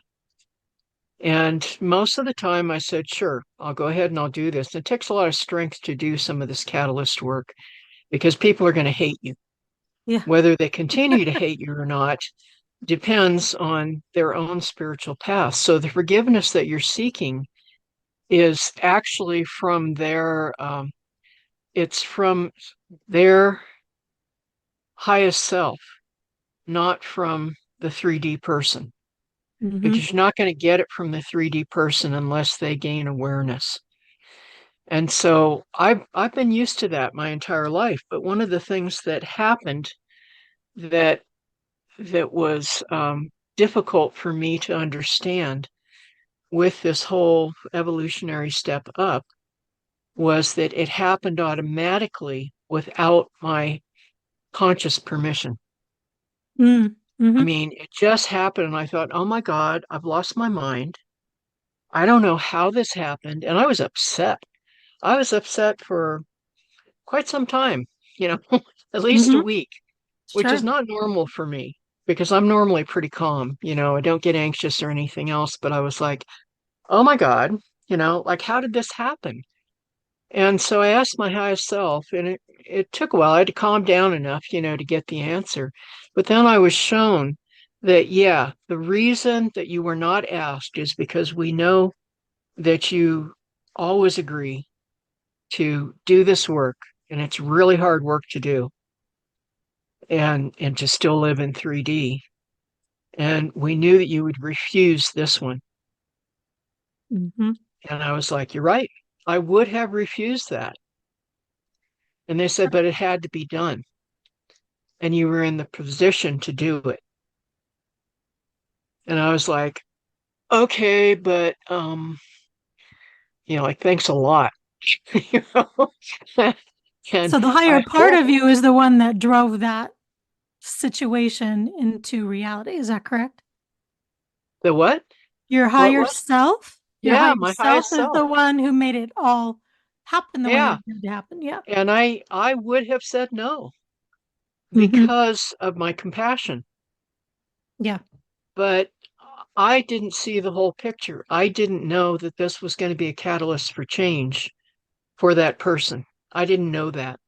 [SPEAKER 2] And most of the time I said, sure, I'll go ahead and I'll do this. It takes a lot of strength to do some of this catalyst work because people are going to hate you.
[SPEAKER 1] Yeah.
[SPEAKER 2] Whether they continue to hate you or not depends on their own spiritual path. So the forgiveness that you're seeking is actually from it's from their highest self, not from the 3D person,
[SPEAKER 1] Mm-hmm.
[SPEAKER 2] because you're not going to get it from the 3D person unless they gain awareness. And so I've been used to that my entire life. But one of the things that happened that that was difficult for me to understand with this whole evolutionary step up was that it happened automatically without my conscious permission. I
[SPEAKER 1] Mm-hmm.
[SPEAKER 2] mean, it just happened, and I thought, oh my God, I've lost my mind. I don't know how this happened. And I was upset. I was upset for quite some time, you know, at least a
[SPEAKER 1] Mm-hmm.
[SPEAKER 2] week, which is
[SPEAKER 1] Sure.
[SPEAKER 2] not normal for me because I'm normally pretty calm. I don't get anxious or anything else. But I was like, oh my God, like, how did this happen? And so I asked my highest self, and it took a while. I had to calm down enough, to get the answer. But then I was shown that, yeah, the reason that you were not asked is because we know that you always agree to do this work, and it's really hard work to do, and to still live in 3D. And we knew that you would refuse this one.
[SPEAKER 1] Mm-hmm.
[SPEAKER 2] And I was like, you're right. I would have refused that. And they said, but it had to be done. And you were in the position to do it. And I was like, okay, but like, thanks a lot. you know? And
[SPEAKER 1] So the higher
[SPEAKER 2] I
[SPEAKER 1] part
[SPEAKER 2] hope
[SPEAKER 1] of you is the one that drove that situation into reality. Is that correct?
[SPEAKER 2] the what?
[SPEAKER 1] Your
[SPEAKER 2] What
[SPEAKER 1] higher
[SPEAKER 2] what?
[SPEAKER 1] self? Your
[SPEAKER 2] Yeah,
[SPEAKER 1] higher
[SPEAKER 2] my
[SPEAKER 1] self
[SPEAKER 2] highest
[SPEAKER 1] is
[SPEAKER 2] self.
[SPEAKER 1] the one who made it all happen the way
[SPEAKER 2] Yeah.
[SPEAKER 1] it did happen. Yeah.
[SPEAKER 2] And I would have said no
[SPEAKER 1] Mm-hmm.
[SPEAKER 2] because of my compassion.
[SPEAKER 1] Yeah.
[SPEAKER 2] But I didn't see the whole picture. I didn't know that this was going to be a catalyst for change for that person. I didn't know that.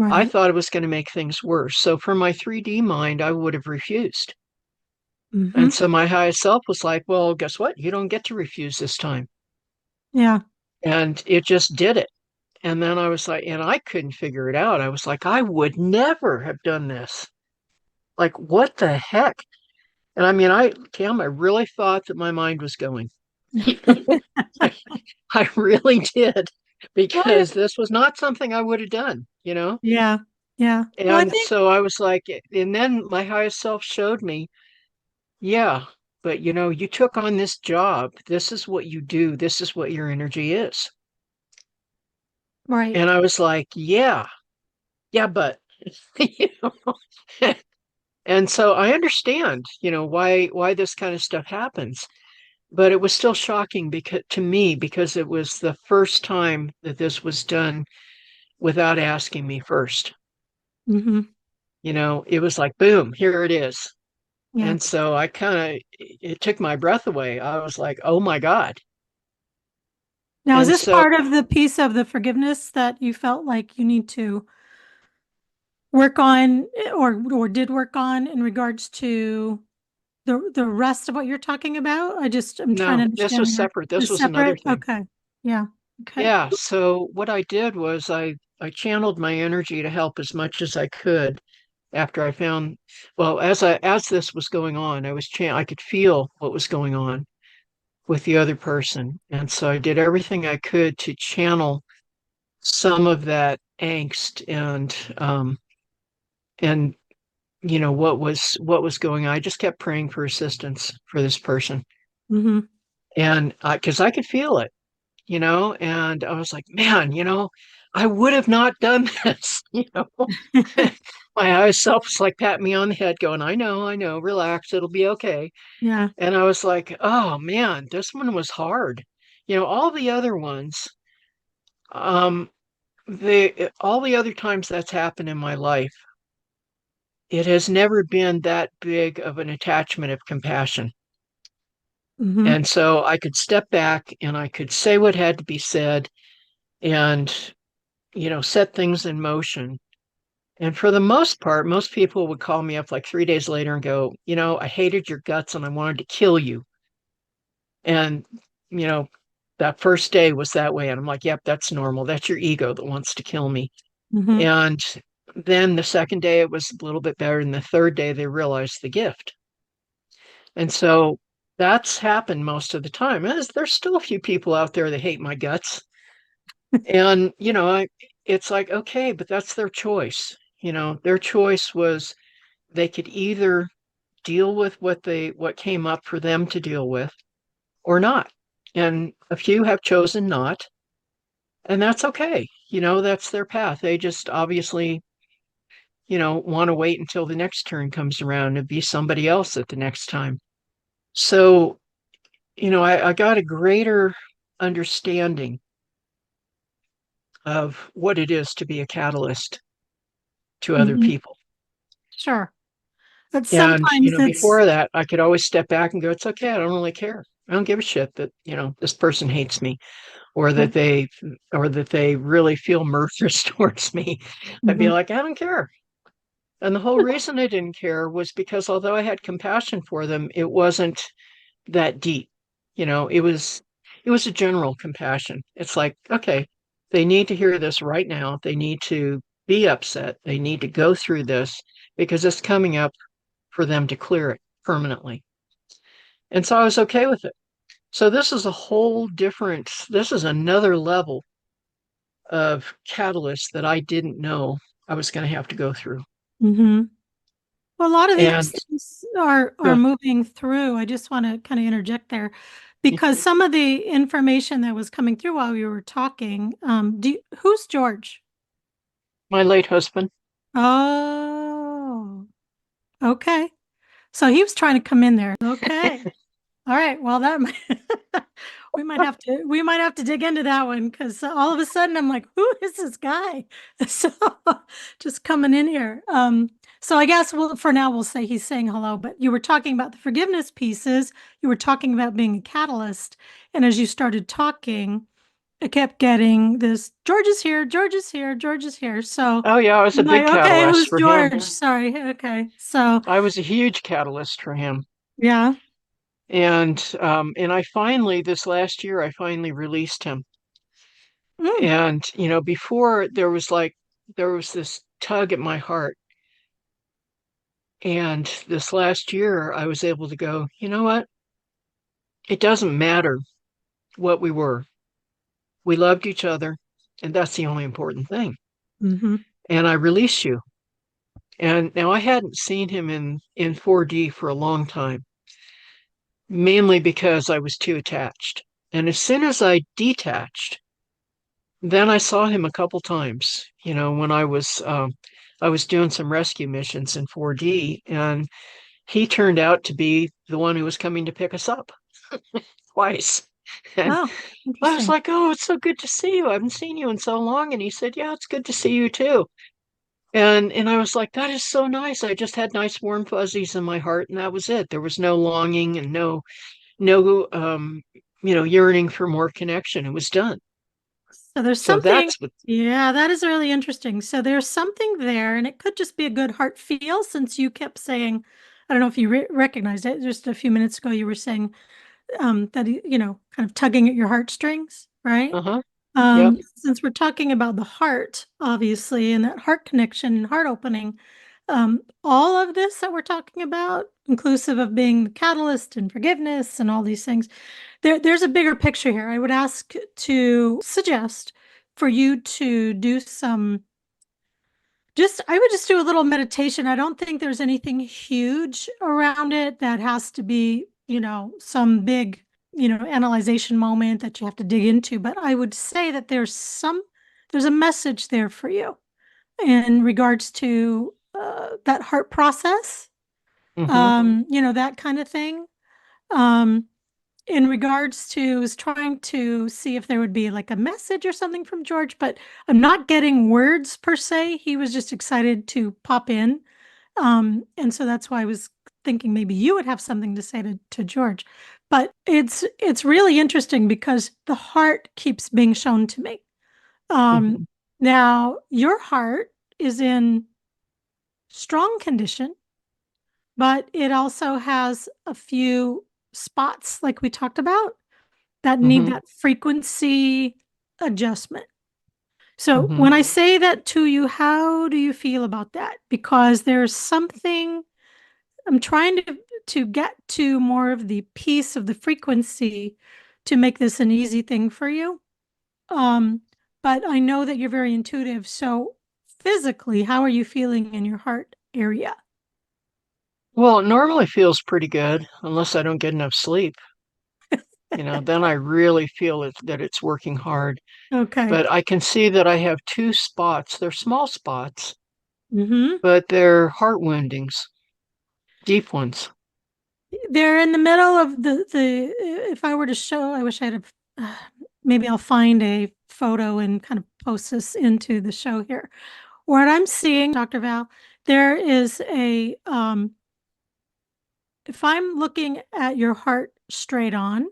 [SPEAKER 2] I
[SPEAKER 1] Right.
[SPEAKER 2] thought it was going to make things worse. So for my 3D mind, I would have refused.
[SPEAKER 1] Mm-hmm.
[SPEAKER 2] And so my highest self was like, well, guess what? You don't get to refuse this time.
[SPEAKER 1] Yeah.
[SPEAKER 2] And it just did it. And then I was like, and I couldn't figure it out. I was like, I would never have done this. Like, what the heck? And I mean, Tam, I really thought that my mind was going. I, I really did,
[SPEAKER 1] Well, yeah.
[SPEAKER 2] because this was not something I would have done.
[SPEAKER 1] Yeah. Yeah. Well, I
[SPEAKER 2] And
[SPEAKER 1] think,
[SPEAKER 2] so I was like, and then my highest self showed me, yeah, but you took on this job. This is what you do. This is what your energy is.
[SPEAKER 1] right.
[SPEAKER 2] And I was like, yeah, but, you know, and so I understand, why this kind of stuff happens. But it was still shocking because to me, because it was the first time that this was done without asking me first.
[SPEAKER 1] Mm-hmm.
[SPEAKER 2] It was like, boom, here it is.
[SPEAKER 1] Yeah.
[SPEAKER 2] And so it took my breath away. I was like, oh my God.
[SPEAKER 1] Now, is
[SPEAKER 2] And
[SPEAKER 1] this
[SPEAKER 2] so,
[SPEAKER 1] part of the piece of the forgiveness that you felt like you need to work on or did work on in regards to the rest of what you're talking about? I'm trying to
[SPEAKER 2] no, this
[SPEAKER 1] understand
[SPEAKER 2] was separate. This
[SPEAKER 1] the
[SPEAKER 2] was another
[SPEAKER 1] separate.
[SPEAKER 2] thing.
[SPEAKER 1] Okay. Yeah. Okay.
[SPEAKER 2] Yeah. So what I did was I channeled my energy to help as much as I could after I found, well, as this was going on, I could feel what was going on. with the other person. And so I did everything I could to channel some of that angst and what was going on. I just kept praying for assistance for this person.
[SPEAKER 1] Mm-hmm.
[SPEAKER 2] And because I could feel it, and I was like, man, I would have not done this, My higher self was like patting me on the head, going, I know, relax, it'll be okay.
[SPEAKER 1] Yeah.
[SPEAKER 2] And I was like, oh man, this one was hard. All the other ones, um, all the other times that's happened in my life, it has never been that big of an attachment of compassion.
[SPEAKER 1] Mm-hmm.
[SPEAKER 2] And so I could step back and I could say what had to be said and, set things in motion. And for the most part, most people would call me up like 3 days later and go, I hated your guts and I wanted to kill you. And, you know, that first day was that way. And I'm like, yep, that's normal. That's your ego that wants to kill me.
[SPEAKER 1] Mm-hmm.
[SPEAKER 2] And then the second day, it was a little bit better. And the third day, they realized the gift. And so that's happened most of the time. There's still a few people out there that hate my guts. And, it's like, okay, but that's their choice. Their choice was they could either deal with what came up for them to deal with or not. And a few have chosen not, and that's okay. That's their path. They just obviously, want to wait until the next turn comes around and be somebody else at the next time. So, I got a greater understanding of what it is to be a catalyst to other
[SPEAKER 1] Mm-hmm.
[SPEAKER 2] people.
[SPEAKER 1] Sure. But
[SPEAKER 2] And,
[SPEAKER 1] sometimes it's,
[SPEAKER 2] before that, I could always step back and go, it's okay. I don't really care. I don't give a shit that, this person hates me or
[SPEAKER 1] yeah.
[SPEAKER 2] that they really feel murderous towards me. I'd be
[SPEAKER 1] Mm-hmm.
[SPEAKER 2] like, I don't care. And the whole reason I didn't care was because although I had compassion for them, it wasn't that deep. It was a general compassion. It's like, okay, they need to hear this right now. They need to be upset. They need to go through this because it's coming up for them to clear it permanently. And so I was okay with it. So this is another level of catalyst that I didn't know I was going to have to go through.
[SPEAKER 1] Mm-hmm. Well, a lot of these
[SPEAKER 2] And
[SPEAKER 1] things are
[SPEAKER 2] good.
[SPEAKER 1] moving through. I just want to kind of interject there because some of the information that was coming through while we were talking, who's George?
[SPEAKER 2] My late husband.
[SPEAKER 1] Oh, okay. So he was trying to come in there. Okay. All right. Well, that might, we might have to dig into that one because all of a sudden I'm like, who is this guy? So just coming in here. So I guess for now we'll say he's saying hello, but you were talking about the forgiveness pieces. You were talking about being a catalyst. And as you started talking, I kept getting this, George is here, George is here, George is here. So
[SPEAKER 2] Oh yeah, I was a
[SPEAKER 1] I'm
[SPEAKER 2] big
[SPEAKER 1] like, okay,
[SPEAKER 2] catalyst
[SPEAKER 1] who's
[SPEAKER 2] for him.
[SPEAKER 1] George? Sorry. Okay. So
[SPEAKER 2] I was a huge catalyst for him.
[SPEAKER 1] yeah.
[SPEAKER 2] And I finally this last year I finally released him.
[SPEAKER 1] Mm,
[SPEAKER 2] And before there was this tug at my heart. And this last year I was able to go, you know what? It doesn't matter what we were. We loved each other, and that's the only important thing.
[SPEAKER 1] hmm
[SPEAKER 2] And I release you. And now I hadn't seen him in 4D for a long time, mainly because I was too attached. And as soon as I detached, then I saw him a couple times. When I was doing some rescue missions in 4D, and he turned out to be the one who was coming to pick us up twice. And
[SPEAKER 1] Oh,
[SPEAKER 2] I was
[SPEAKER 1] interesting.
[SPEAKER 2] like, "Oh, it's so good to see you. I haven't seen you in so long." And he said, "Yeah, it's good to see you too." And I was like, "That is so nice." I just had nice warm fuzzies in my heart, and that was it. There was no longing and no yearning for more connection. It was done.
[SPEAKER 1] So there's
[SPEAKER 2] So
[SPEAKER 1] something,
[SPEAKER 2] that's what.
[SPEAKER 1] yeah, that is really interesting. So there's something there, and it could just be a good heart feel since you kept saying, I don't know if you recognized it, just a few minutes ago, you were saying that, kind of tugging at your heartstrings, right?
[SPEAKER 2] Uh-huh. Yep.
[SPEAKER 1] Since we're talking about the heart, obviously, and that heart connection and heart opening, all of this that we're talking about, inclusive of being the catalyst and forgiveness and all these things, there's a bigger picture here. I would suggest for you to do I would just do a little meditation. I don't think there's anything huge around it that has to be, some big, analyzation moment that you have to dig into. But I would say that there's a message there for you in regards to that heart process,
[SPEAKER 2] Hmm.
[SPEAKER 1] that kind of thing. Um, in regards to was trying to see if there would be like a message or something from George, but I'm not getting words per se. He was just excited to pop in. And so that's why I was thinking maybe you would have something to say to George. But it's really interesting because the heart keeps being shown to me. Um,
[SPEAKER 2] Hmm.
[SPEAKER 1] Now your heart is in strong condition, but it also has a few spots like we talked about that need
[SPEAKER 2] Hmm.
[SPEAKER 1] that frequency adjustment. So
[SPEAKER 2] Hmm.
[SPEAKER 1] when I say that to you, how do you feel about that? Because there's something I'm trying to get to more of the piece of the frequency to make this an easy thing for you. Um, but I know that you're very intuitive. So physically, how are you feeling in your heart area?
[SPEAKER 2] Well, it normally feels pretty good unless I don't get enough sleep. Then I really feel that it's working hard.
[SPEAKER 1] Okay.
[SPEAKER 2] But I can see that I have two spots. They're small spots,
[SPEAKER 1] Mm-hmm.
[SPEAKER 2] but they're heart woundings, deep ones.
[SPEAKER 1] They're in the middle of if I were to show, I wish I had maybe I'll find a photo and kind of post this into the show here. What I'm seeing, Dr. Val, there is if I'm looking at your heart straight on,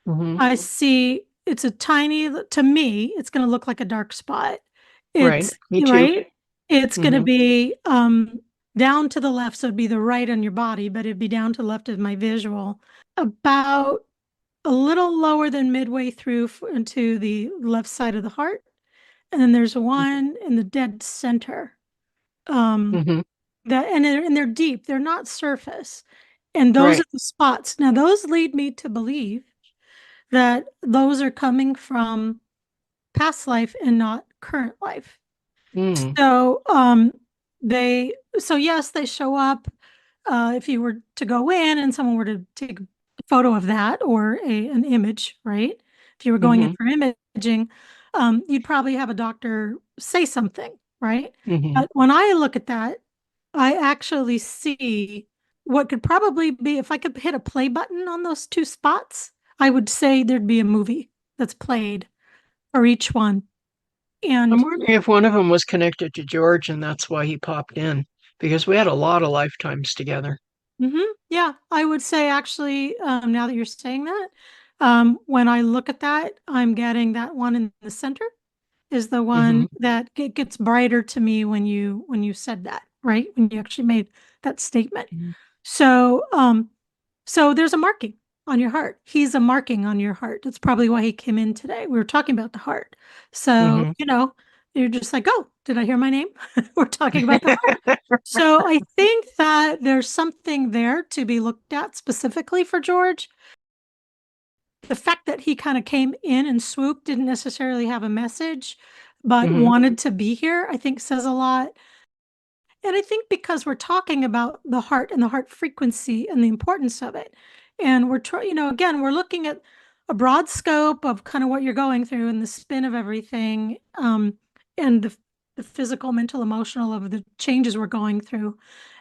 [SPEAKER 2] Hmm.
[SPEAKER 1] I see it's to me, it's going to look like a dark spot.
[SPEAKER 2] Right.
[SPEAKER 1] It's
[SPEAKER 2] Me too.
[SPEAKER 1] right. It's going to
[SPEAKER 2] Hmm.
[SPEAKER 1] be down to the left, so it'd be the right on your body, but it'd be down to the left of my visual. About a little lower than midway through into the left side of the heart. And then there's one in the dead center. Um,
[SPEAKER 2] Hmm.
[SPEAKER 1] and they're deep, they're not surface. And those are
[SPEAKER 2] Right.
[SPEAKER 1] the spots. Now, those lead me to believe that those are coming from past life and not current life.
[SPEAKER 2] Mm.
[SPEAKER 1] So, yes, they show up. If you were to go in and someone were to take a photo of that or an image, right? If you were going in
[SPEAKER 2] Hmm.
[SPEAKER 1] for imaging, you'd probably have a doctor say something, right?
[SPEAKER 2] Hmm.
[SPEAKER 1] But when I look at that, I actually see what could probably be, if I could hit a play button on those two spots, I would say there'd be a movie that's played for each one.
[SPEAKER 2] I'm
[SPEAKER 1] And
[SPEAKER 2] wondering if one of them was connected to George and that's why he popped in because we had a lot of lifetimes together.
[SPEAKER 1] yeah, I would say actually, now that you're saying that, when I look at that, I'm getting that one in the center is the
[SPEAKER 2] Hmm.
[SPEAKER 1] one that gets brighter to me when you said that, right? When you actually made that statement. So, so there's a marking on your heart. He's a marking on your heart. That's probably why he came in today. We were talking about the heart. So,
[SPEAKER 2] Hmm.
[SPEAKER 1] you're just like, oh, did I hear my name? We're talking about the heart. So I think that there's something there to be looked at specifically for George. The fact that he kind of came in and swooped didn't necessarily have a message, but
[SPEAKER 2] Hmm.
[SPEAKER 1] wanted to be here, I think says a lot. And I think because we're talking about the heart and the heart frequency and the importance of it, and we're trying, again, we're looking at a broad scope of kind of what you're going through and the spin of everything, and the physical, mental, emotional of the changes we're going through.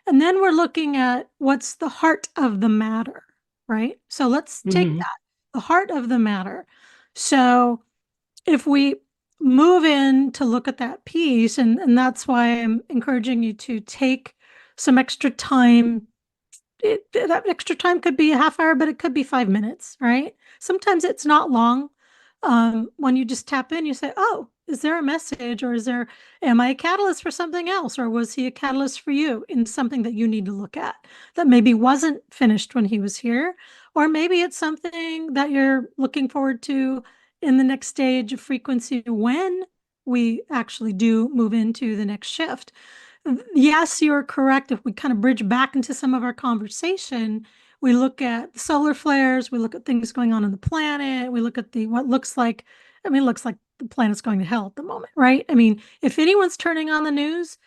[SPEAKER 1] And then we're looking at what's the heart of the matter, right? So let's take
[SPEAKER 2] Hmm.
[SPEAKER 1] that, the heart of the matter. So if we move in to look at that piece, and that's why I'm encouraging you to take some extra time. That extra time could be a half hour, but it could be 5 minutes, right? Sometimes it's not long. When you just tap in, you say, oh, is there a message, or am I a catalyst for something else, or was he a catalyst for you in something that you need to look at that maybe wasn't finished when he was here, or maybe it's something that you're looking forward to in the next stage of frequency when we actually do move into the next shift. Yes, you're correct. If we kind of bridge back into some of our conversation, We look at the solar flares, we look at things going on the planet, we look at what looks like, it looks like the planet's going to hell at the moment, right? If anyone's turning on the news,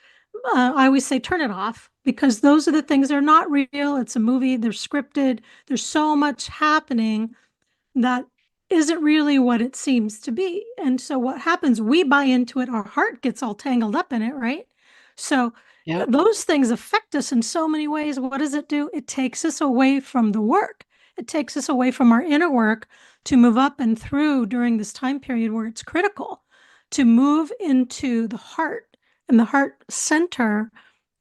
[SPEAKER 1] I always say turn it off, because those are the things that are not real. It's a movie, they're scripted. There's so much happening that isn't really what it seems to be. And so what happens, we buy into it, our heart gets all tangled up in it, right? So
[SPEAKER 2] Yeah.
[SPEAKER 1] those things affect us in so many ways. What does it do? It takes us away from the work. It takes us away from our inner work to move up and through during this time period where it's critical to move into the heart and the heart center,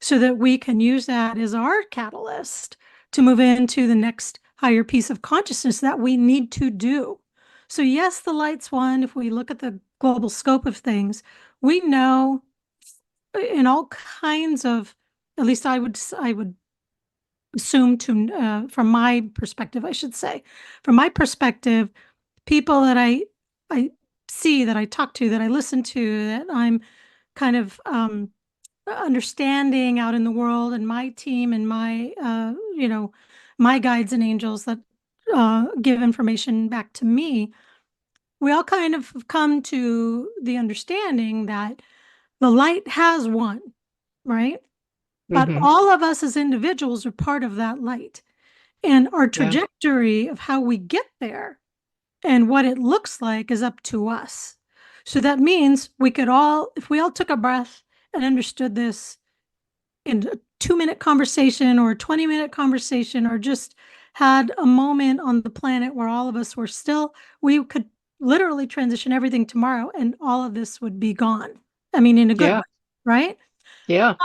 [SPEAKER 1] so that we can use that as our catalyst to move into the next higher piece of consciousness that we need to do. So yes, the light's one. If we look at the global scope of things, we know in all kinds of, at least I would assume to, from my perspective, I should say, from my perspective, people that I see, that I talk to, that I listen to, that I'm kind of understanding out in the world, and my team and my my guides and angels that give information back to me, we all kind of come to the understanding that the light has won, right? But
[SPEAKER 2] Hmm.
[SPEAKER 1] all of us as individuals are part of that light, and our
[SPEAKER 2] Yeah.
[SPEAKER 1] trajectory of how we get there and what it looks like is up to us. So that means we could all, if we all took a breath and understood this in a 2-minute conversation or a 20-minute conversation, or just had a moment on the planet where all of us were still, we could literally transition everything tomorrow and all of this would be gone. In a good
[SPEAKER 2] Yeah.
[SPEAKER 1] way, right?
[SPEAKER 2] Yeah.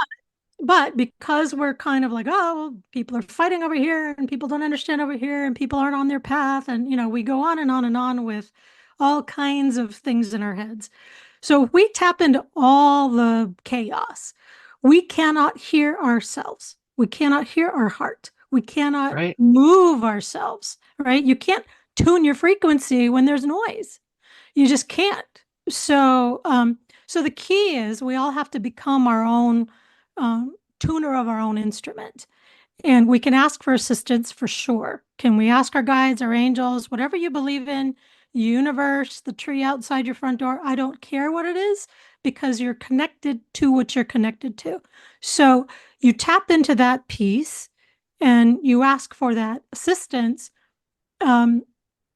[SPEAKER 1] But because we're kind of like, oh, well, people are fighting over here and people don't understand over here and people aren't on their path. And, we go on and on and on with all kinds of things in our heads. So if we tap into all the chaos, we cannot hear ourselves. We cannot hear our heart. We cannot
[SPEAKER 2] Right.
[SPEAKER 1] move ourselves, right? You can't tune your frequency when there's noise. You just can't. So the key is we all have to become our own tuner of our own instrument. And we can ask for assistance for sure. Can we ask our guides, our angels, whatever you believe in, universe, the tree outside your front door? I don't care what it is, because you're connected to what you're connected to. So you tap into that piece and you ask for that assistance um,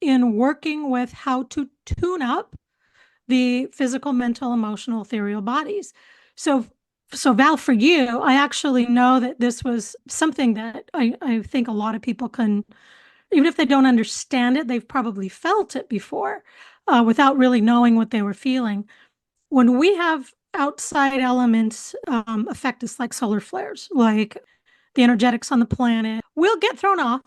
[SPEAKER 1] in working with how to tune up the physical, mental, emotional, ethereal bodies. So Val, for you, I actually know that this was something that I think a lot of people can, even if they don't understand it, they've probably felt it before without really knowing what they were feeling. When we have outside elements affect us, like solar flares, like the energetics on the planet, we'll get thrown off.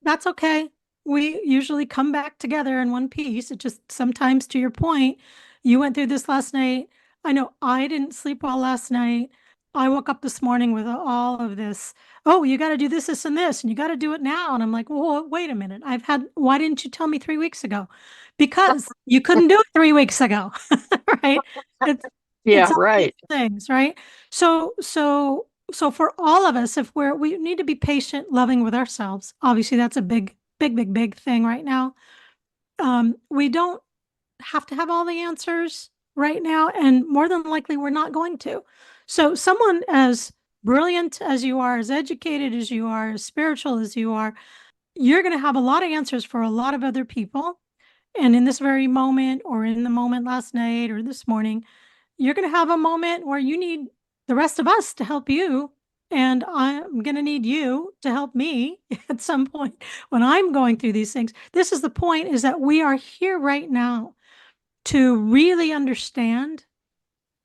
[SPEAKER 1] That's okay. We usually come back together in one piece. It just sometimes, to your point, you went through this last night. I know I didn't sleep well last night. I woke up this morning with all of this. Oh, you got to do this, this, and this, and you got to do it now. And I'm like, well, wait a minute. Why didn't you tell me 3 weeks ago? Because you couldn't do it 3 weeks ago, right? It's,
[SPEAKER 2] Yeah.
[SPEAKER 1] it's all these
[SPEAKER 2] Right.
[SPEAKER 1] things, right? So for all of us, if we need to be patient, loving with ourselves. Obviously, that's a big, big, big, big thing right now. We don't have to have all the answers right now, and more than likely, we're not going to. So someone as brilliant as you are, as educated as you are, as spiritual as you are, you're going to have a lot of answers for a lot of other people. And in this very moment, or in the moment last night or this morning, you're going to have a moment where you need the rest of us to help you. And I'm going to need you to help me at some point when I'm going through these things. This is the point, is that we are here right now to really understand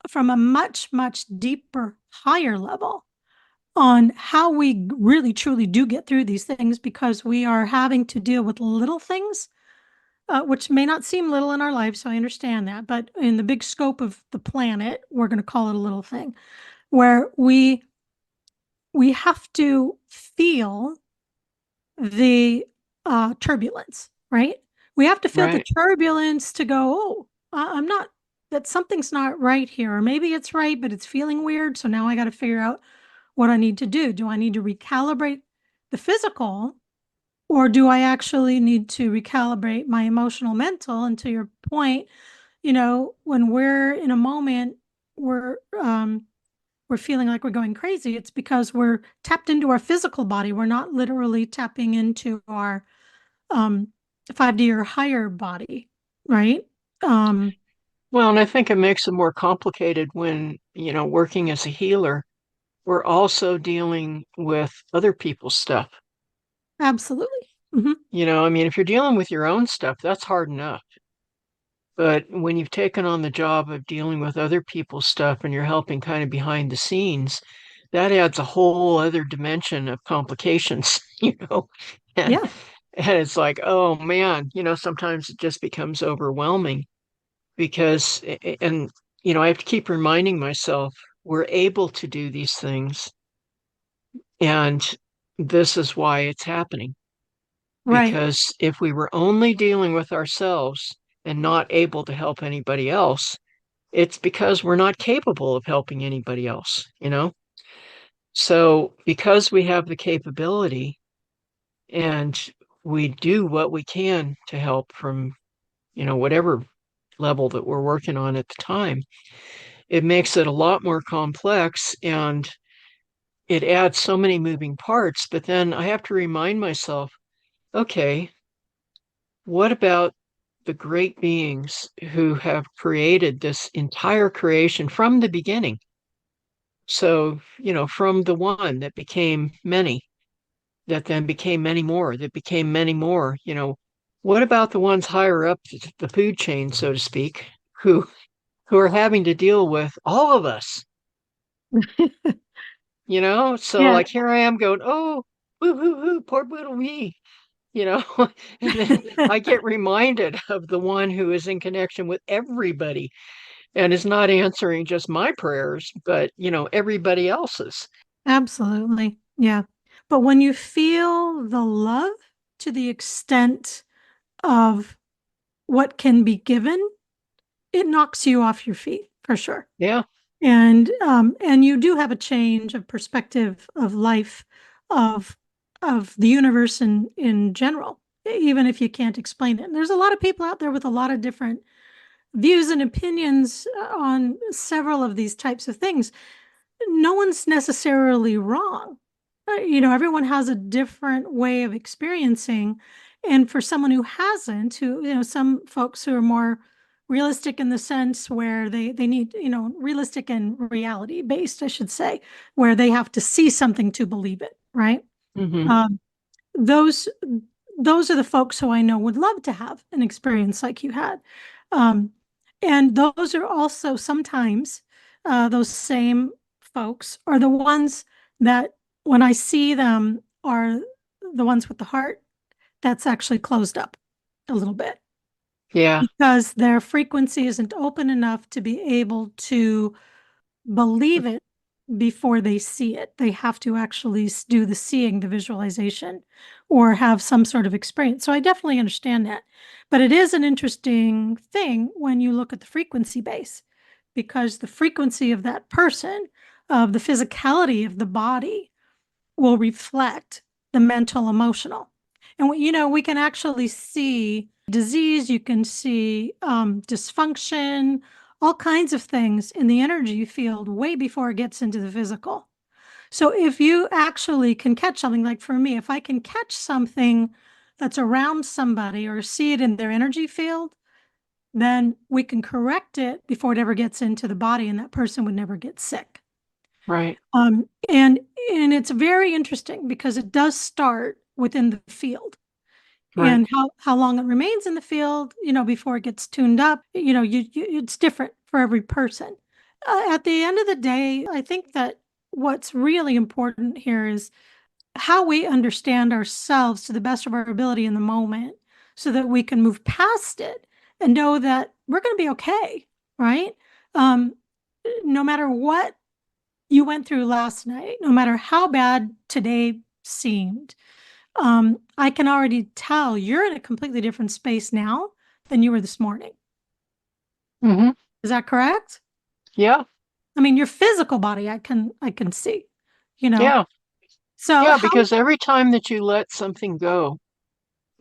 [SPEAKER 1] from a much, much deeper, higher level on how we really, truly do get through these things, because we are having to deal with little things which may not seem little in our life, so I understand that. But in the big scope of the planet, we're going to call it a little thing, where we have to feel the turbulence, right? We have to feel the
[SPEAKER 2] Right.
[SPEAKER 1] turbulence to go, oh, I'm not, that something's not right here. Or maybe it's right, but it's feeling weird. So now I got to figure out what I need to do. Do I need to recalibrate the physical, Or do I actually need to recalibrate my emotional mental? And to your point, when we're in a moment, we're we're feeling like we're going crazy, it's because we're tapped into our physical body. We're not literally tapping into our um 5D or higher body, right? Um,
[SPEAKER 2] Well, and I think it makes it more complicated when, working as a healer, we're also dealing with other people's stuff.
[SPEAKER 1] Absolutely. Hmm.
[SPEAKER 2] I mean, if you're dealing with your own stuff, that's hard enough. But when you've taken on the job of dealing with other people's stuff and you're helping kind of behind the scenes, that adds a whole other dimension of complications, And
[SPEAKER 1] Yeah,
[SPEAKER 2] and it's like, oh man, sometimes it just becomes overwhelming because and I have to keep reminding myself we're able to do these things and this is why it's happening.
[SPEAKER 1] right.
[SPEAKER 2] Because if we were only dealing with ourselves and not able to help anybody else, it's because we're not capable of helping anybody else. So because we have the capability and we do what we can to help from, whatever level that we're working on at the time, it makes it a lot more complex and it adds so many moving parts. But then I have to remind myself, okay, what about the great beings who have created this entire creation from the beginning? So, from the one that became many, that then became many more, that became many more, what about the ones higher up the food chain, so to speak, who are having to deal with all of us, So
[SPEAKER 1] Yeah,
[SPEAKER 2] like here I am going, oh, boo hoo hoo, poor little me, you know, and then I get reminded of the one who is in connection with everybody and is not answering just my prayers, but everybody else's.
[SPEAKER 1] absolutely. Yeah. But when you feel the love to the extent of what can be given, it knocks you off your feet for sure.
[SPEAKER 2] Yeah.
[SPEAKER 1] And you do have a change of perspective of life, of the universe in general, even if you can't explain it. And there's a lot of people out there with a lot of different views and opinions on several of these types of things. No one's necessarily wrong. Everyone has a different way of experiencing. And for someone who hasn't, some folks who are more realistic in the sense where they need, realistic and reality based, I should say, where they have to see something to believe it, right?
[SPEAKER 2] Hmm.
[SPEAKER 1] Um, those those are the folks who I know would love to have an experience like you had. Um, and those are also sometimes those same folks are the ones that when I see them are the ones with the heart that's actually closed up a little bit
[SPEAKER 2] Yeah.
[SPEAKER 1] because their frequency isn't open enough to be able to believe it before they see it. They have to actually do the seeing, the visualization, or have some sort of experience. So I definitely understand that. But it is an interesting thing when you look at the frequency base, because the frequency of that person, of the physicality of the body, will reflect the mental, emotional. And we can actually see disease, you can see dysfunction, all kinds of things in the energy field way before it gets into the physical. So if you actually can catch something, like for me, if I can catch something that's around somebody or see it in their energy field, then we can correct it before it ever gets into the body and that person would never get sick.
[SPEAKER 2] Right.
[SPEAKER 1] And it's very interesting because it does start within the field
[SPEAKER 2] Right.
[SPEAKER 1] and how long it remains in the field, before it gets tuned up, it's different for every person. At the end of the day, I think that what's really important here is how we understand ourselves to the best of our ability in the moment so that we can move past it and know that we're going to be okay, right? Um, no matter what you went through last night, no matter how bad today seemed, I can already tell you're in a completely different space now than you were this morning.
[SPEAKER 2] Hmm.
[SPEAKER 1] Is that correct?
[SPEAKER 2] Yeah.
[SPEAKER 1] I mean, your physical body, I can see, you know.
[SPEAKER 2] Yeah.
[SPEAKER 1] So
[SPEAKER 2] Yeah.
[SPEAKER 1] how,
[SPEAKER 2] Because every time that you let something go,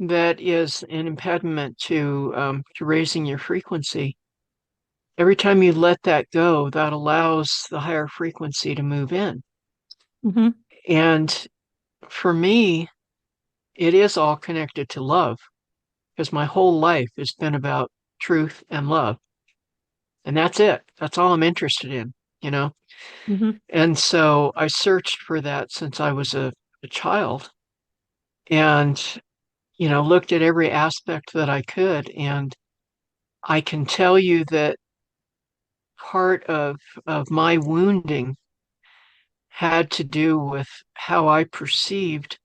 [SPEAKER 2] that is an impediment to raising your frequency, every time you let that go, that allows the higher frequency to move in.
[SPEAKER 1] Mm-hmm.
[SPEAKER 2] And for me, it is all connected to love because my whole life has been about truth and love. And that's it. That's all I'm interested in, you know?
[SPEAKER 1] Mm-hmm.
[SPEAKER 2] And so I searched for that since I was a child and, looked at every aspect that I could. And I can tell you that part of my wounding had to do with how I perceived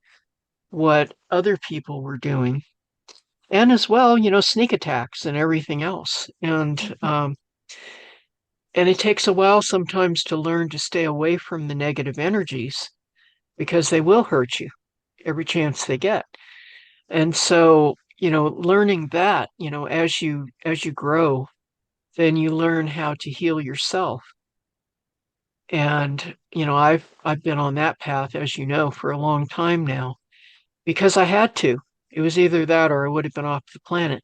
[SPEAKER 2] what other people were doing. And as well, sneak attacks and everything else. And it takes a while sometimes to learn to stay away from the negative energies because they will hurt you every chance they get. And so, learning that, as you grow, then you learn how to heal yourself. And, I've been on that path, as you know, for a long time now because I had to. It was either that or I would have been off the planet.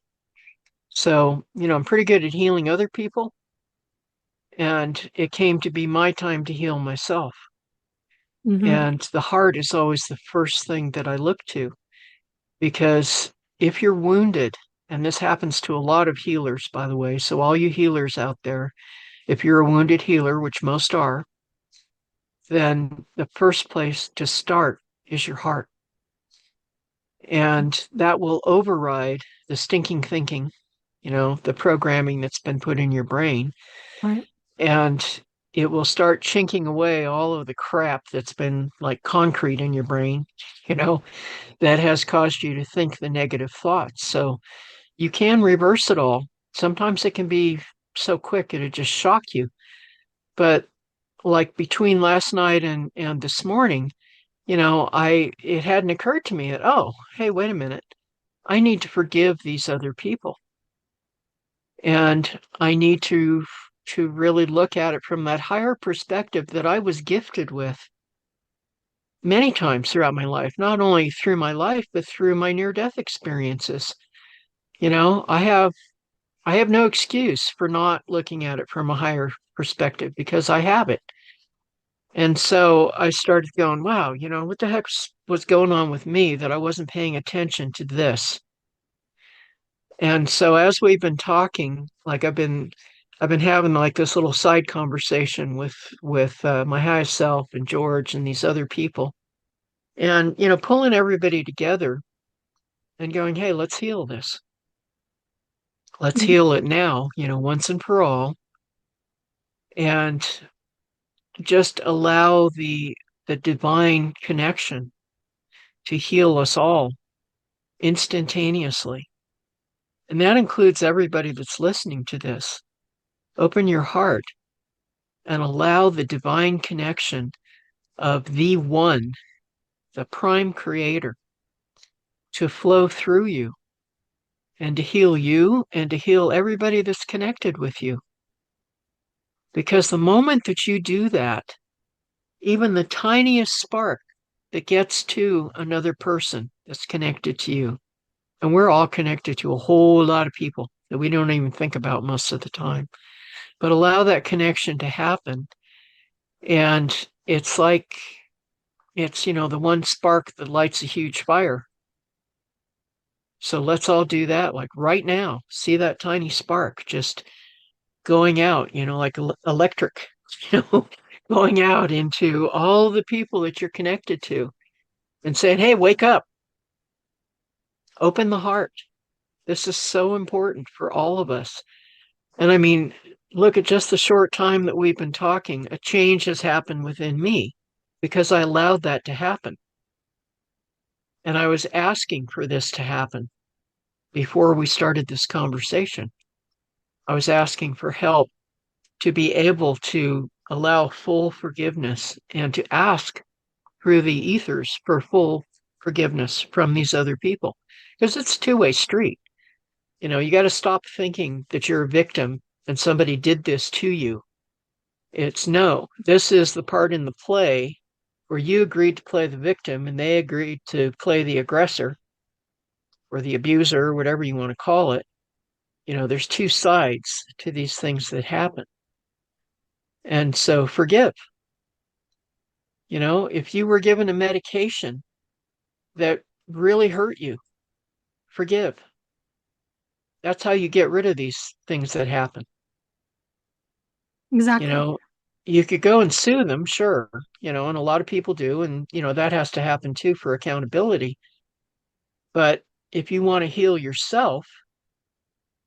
[SPEAKER 2] So, I'm pretty good at healing other people, and it came to be my time to heal myself.
[SPEAKER 1] Mm-hmm.
[SPEAKER 2] And the heart is always the first thing that I look to because if you're wounded, and this happens to a lot of healers, by the way, so all you healers out there, if you're a wounded healer, which most are, then the first place to start is your heart. And that will override the stinking thinking, the programming that's been put in your brain.
[SPEAKER 1] Right.
[SPEAKER 2] And it will start chinking away all of the crap that's been like concrete in your brain, that has caused you to think the negative thoughts. So you can reverse it all. Sometimes it can be so quick it'll just shock you. But like between last night and this morning, it hadn't occurred to me that, oh, hey, wait a minute. I need to forgive these other people. And I need to really look at it from that higher perspective that I was gifted with many times throughout my life, not only through my life, but through my near-death experiences. I have no excuse for not looking at it from a higher perspective because I have it. And so I started going, wow, what the heck was going on with me that I wasn't paying attention to this? And so as we've been talking, like I've been having like this little side conversation with my highest self and George and these other people, and pulling everybody together and going, hey, let's heal this. Let's
[SPEAKER 1] Mm-hmm.
[SPEAKER 2] heal it now, once and for all, and just allow the divine connection to heal us all instantaneously. And that includes everybody that's listening to this. Open your heart and allow the divine connection of the one, the prime creator, to flow through you and to heal you and to heal everybody that's connected with you. Because the moment that you do that, even the tiniest spark that gets to another person that's connected to you, and we're all connected to a whole lot of people that we don't even think about most of the time, but allow that connection to happen. And it's like, it's, the one spark that lights a huge fire. So let's all do that, like right now. See that tiny spark just going out, like electric, going out into all the people that you're connected to and saying, hey, wake up, open the heart. This is so important for all of us. And I mean, look at just the short time that we've been talking, a change has happened within me because I allowed that to happen. And I was asking for this to happen before we started this conversation. I was asking for help to be able to allow full forgiveness and to ask through the ethers for full forgiveness from these other people because it's a two-way street. You got to stop thinking that you're a victim and somebody did this to you. It's no, this is the part in the play where you agreed to play the victim and they agreed to play the aggressor, or the abuser, whatever you want to call it, there's two sides to these things that happen. And so forgive. If you were given a medication that really hurt you, forgive. That's how you get rid of these things that happen.
[SPEAKER 1] Exactly.
[SPEAKER 2] You could go and sue them, sure, and a lot of people do, and that has to happen too for accountability. But if you want to heal yourself,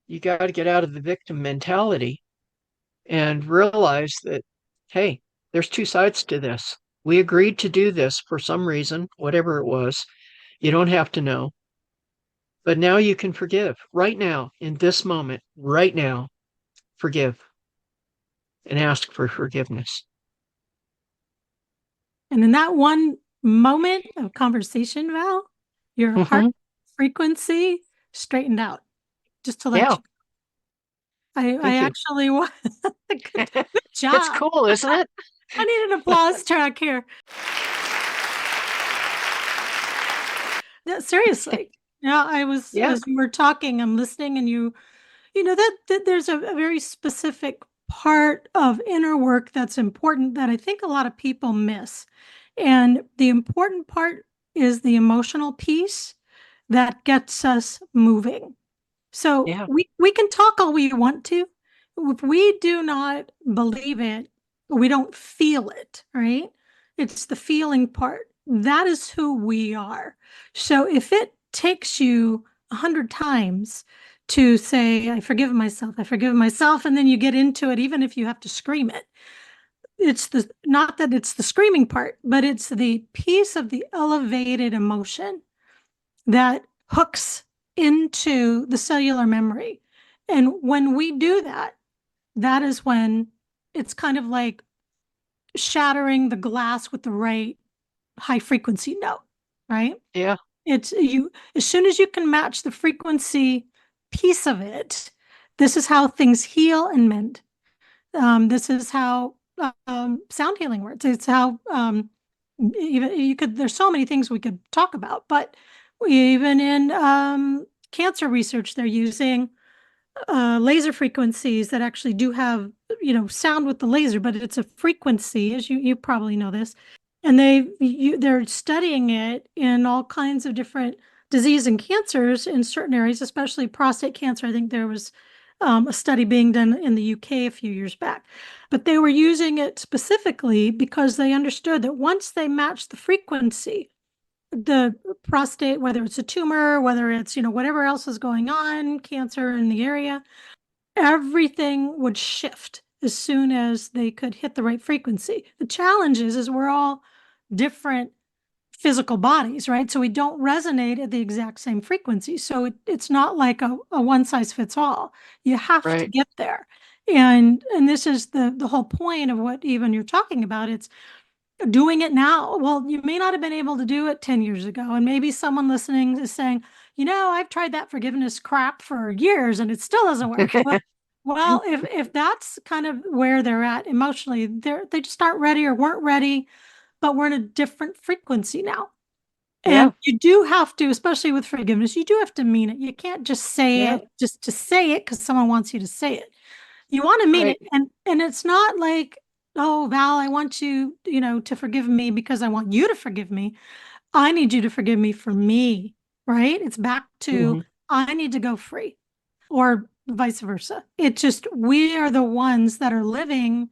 [SPEAKER 2] you got to get out of the victim mentality and realize that, hey, there's two sides to this. We agreed to do this for some reason, whatever it was. You don't have to know. But now you can forgive. Right now, in this moment, right now, forgive and ask for forgiveness.
[SPEAKER 1] And in that one moment of conversation, Val, your heart
[SPEAKER 2] Mm-hmm.
[SPEAKER 1] frequency straightened out. Just to let
[SPEAKER 2] Yeah.
[SPEAKER 1] you. I
[SPEAKER 2] Thank you.
[SPEAKER 1] actually good
[SPEAKER 2] It's
[SPEAKER 1] job.
[SPEAKER 2] cool, isn't it?
[SPEAKER 1] I need an applause track here. Yeah, seriously. Yeah,
[SPEAKER 2] Yeah.
[SPEAKER 1] as you were talking, I'm listening, and that there's a very specific part of inner work that's important that I think a lot of people miss. And the important part is the emotional piece that gets us moving. So
[SPEAKER 2] Yeah.
[SPEAKER 1] we can talk all we want to. If we do not believe it, we don't feel it, right? It's the feeling part. That is who we are. So if it takes you 100 times to say, I forgive myself, and then you get into it, even if you have to scream it, it's not that it's the screaming part, but it's the piece of the elevated emotion that hooks into the cellular memory. And when we do that, that is when it's kind of like shattering the glass with the right high frequency note, right?
[SPEAKER 2] Yeah.
[SPEAKER 1] It's you, as soon as you can match the frequency piece of it, this is how things heal and mend. This is how sound healing works. It's how even there's so many things we could talk about, but even in cancer research, they're using laser frequencies that actually do have, sound with the laser, but it's a frequency, as you probably know this. And they're studying it in all kinds of different disease and cancers in certain areas, especially prostate cancer. I think there was a study being done in the UK a few years back. But they were using it specifically because they understood that once they matched the frequency, the prostate, whether it's a tumor, whether it's, whatever else is going on, cancer in the area, everything would shift as soon as they could hit the right frequency. The challenge is we're all different physical bodies, right? So we don't resonate at the exact same frequency. So it's not like a one size fits all. You have to
[SPEAKER 2] Right.
[SPEAKER 1] get there. And this is the whole point of what even you're talking about. It's doing it now. Well, you may not have been able to do it 10 years ago. And maybe someone listening is saying, I've tried that forgiveness crap for years and it still doesn't work. Well, if that's kind of where they're at emotionally, they just aren't ready or weren't ready, but we're in a different frequency now.
[SPEAKER 2] Yeah.
[SPEAKER 1] And you do have to, especially with forgiveness, you do have to mean it. You can't just say
[SPEAKER 2] Yeah.
[SPEAKER 1] it just to say it because someone wants you to say it. You want to mean
[SPEAKER 2] Right.
[SPEAKER 1] it. And it's not like, oh, Val, I want you, to forgive me because I want you to forgive me. I need you to forgive me for me, right? It's back to
[SPEAKER 2] Mm-hmm.
[SPEAKER 1] I need to go free, or vice versa. It just, we are the ones that are living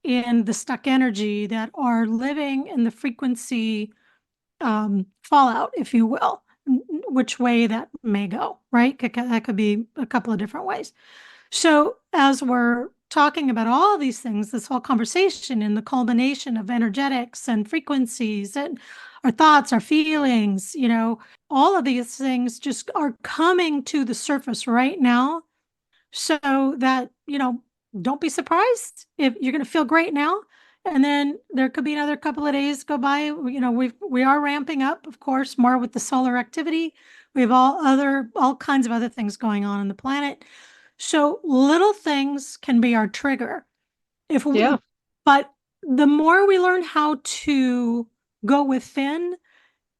[SPEAKER 1] in the stuck energy, that are living in the frequency fallout, if you will, which way that may go, right? That could be a couple of different ways. So as we're talking about all these things, this whole conversation and the culmination of energetics and frequencies and our thoughts, our feelings, all of these things just are coming to the surface right now, so that, don't be surprised if you're going to feel great now. And then there could be another couple of days go by. We are ramping up, of course, more with the solar activity. We have all kinds of other things going on in the planet. So little things can be our trigger.
[SPEAKER 2] Yeah.
[SPEAKER 1] But the more we learn how to go within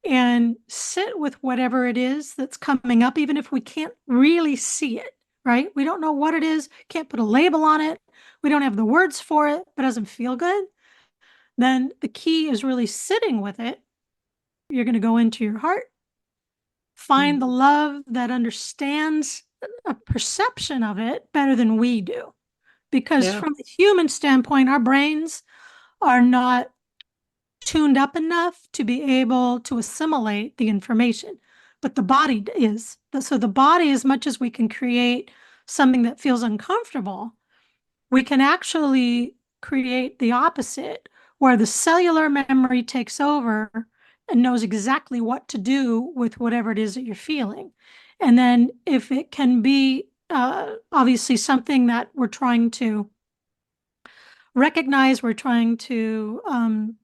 [SPEAKER 1] and sit with whatever it is that's coming up, even if we can't really see it, right? We don't know what it is, can't put a label on it, we don't have the words for it, but it doesn't feel good. Then the key is really sitting with it. You're going to go into your heart, find the love that understands a perception of it better than we do. Because
[SPEAKER 2] Yeah.
[SPEAKER 1] from a human standpoint, our brains are not tuned up enough to be able to assimilate the information, but the body is. So the body, as much as we can create something that feels uncomfortable, we can actually create the opposite, where the cellular memory takes over and knows exactly what to do with whatever it is that you're feeling. And then if it can be obviously something that we're trying to recognize, we're trying to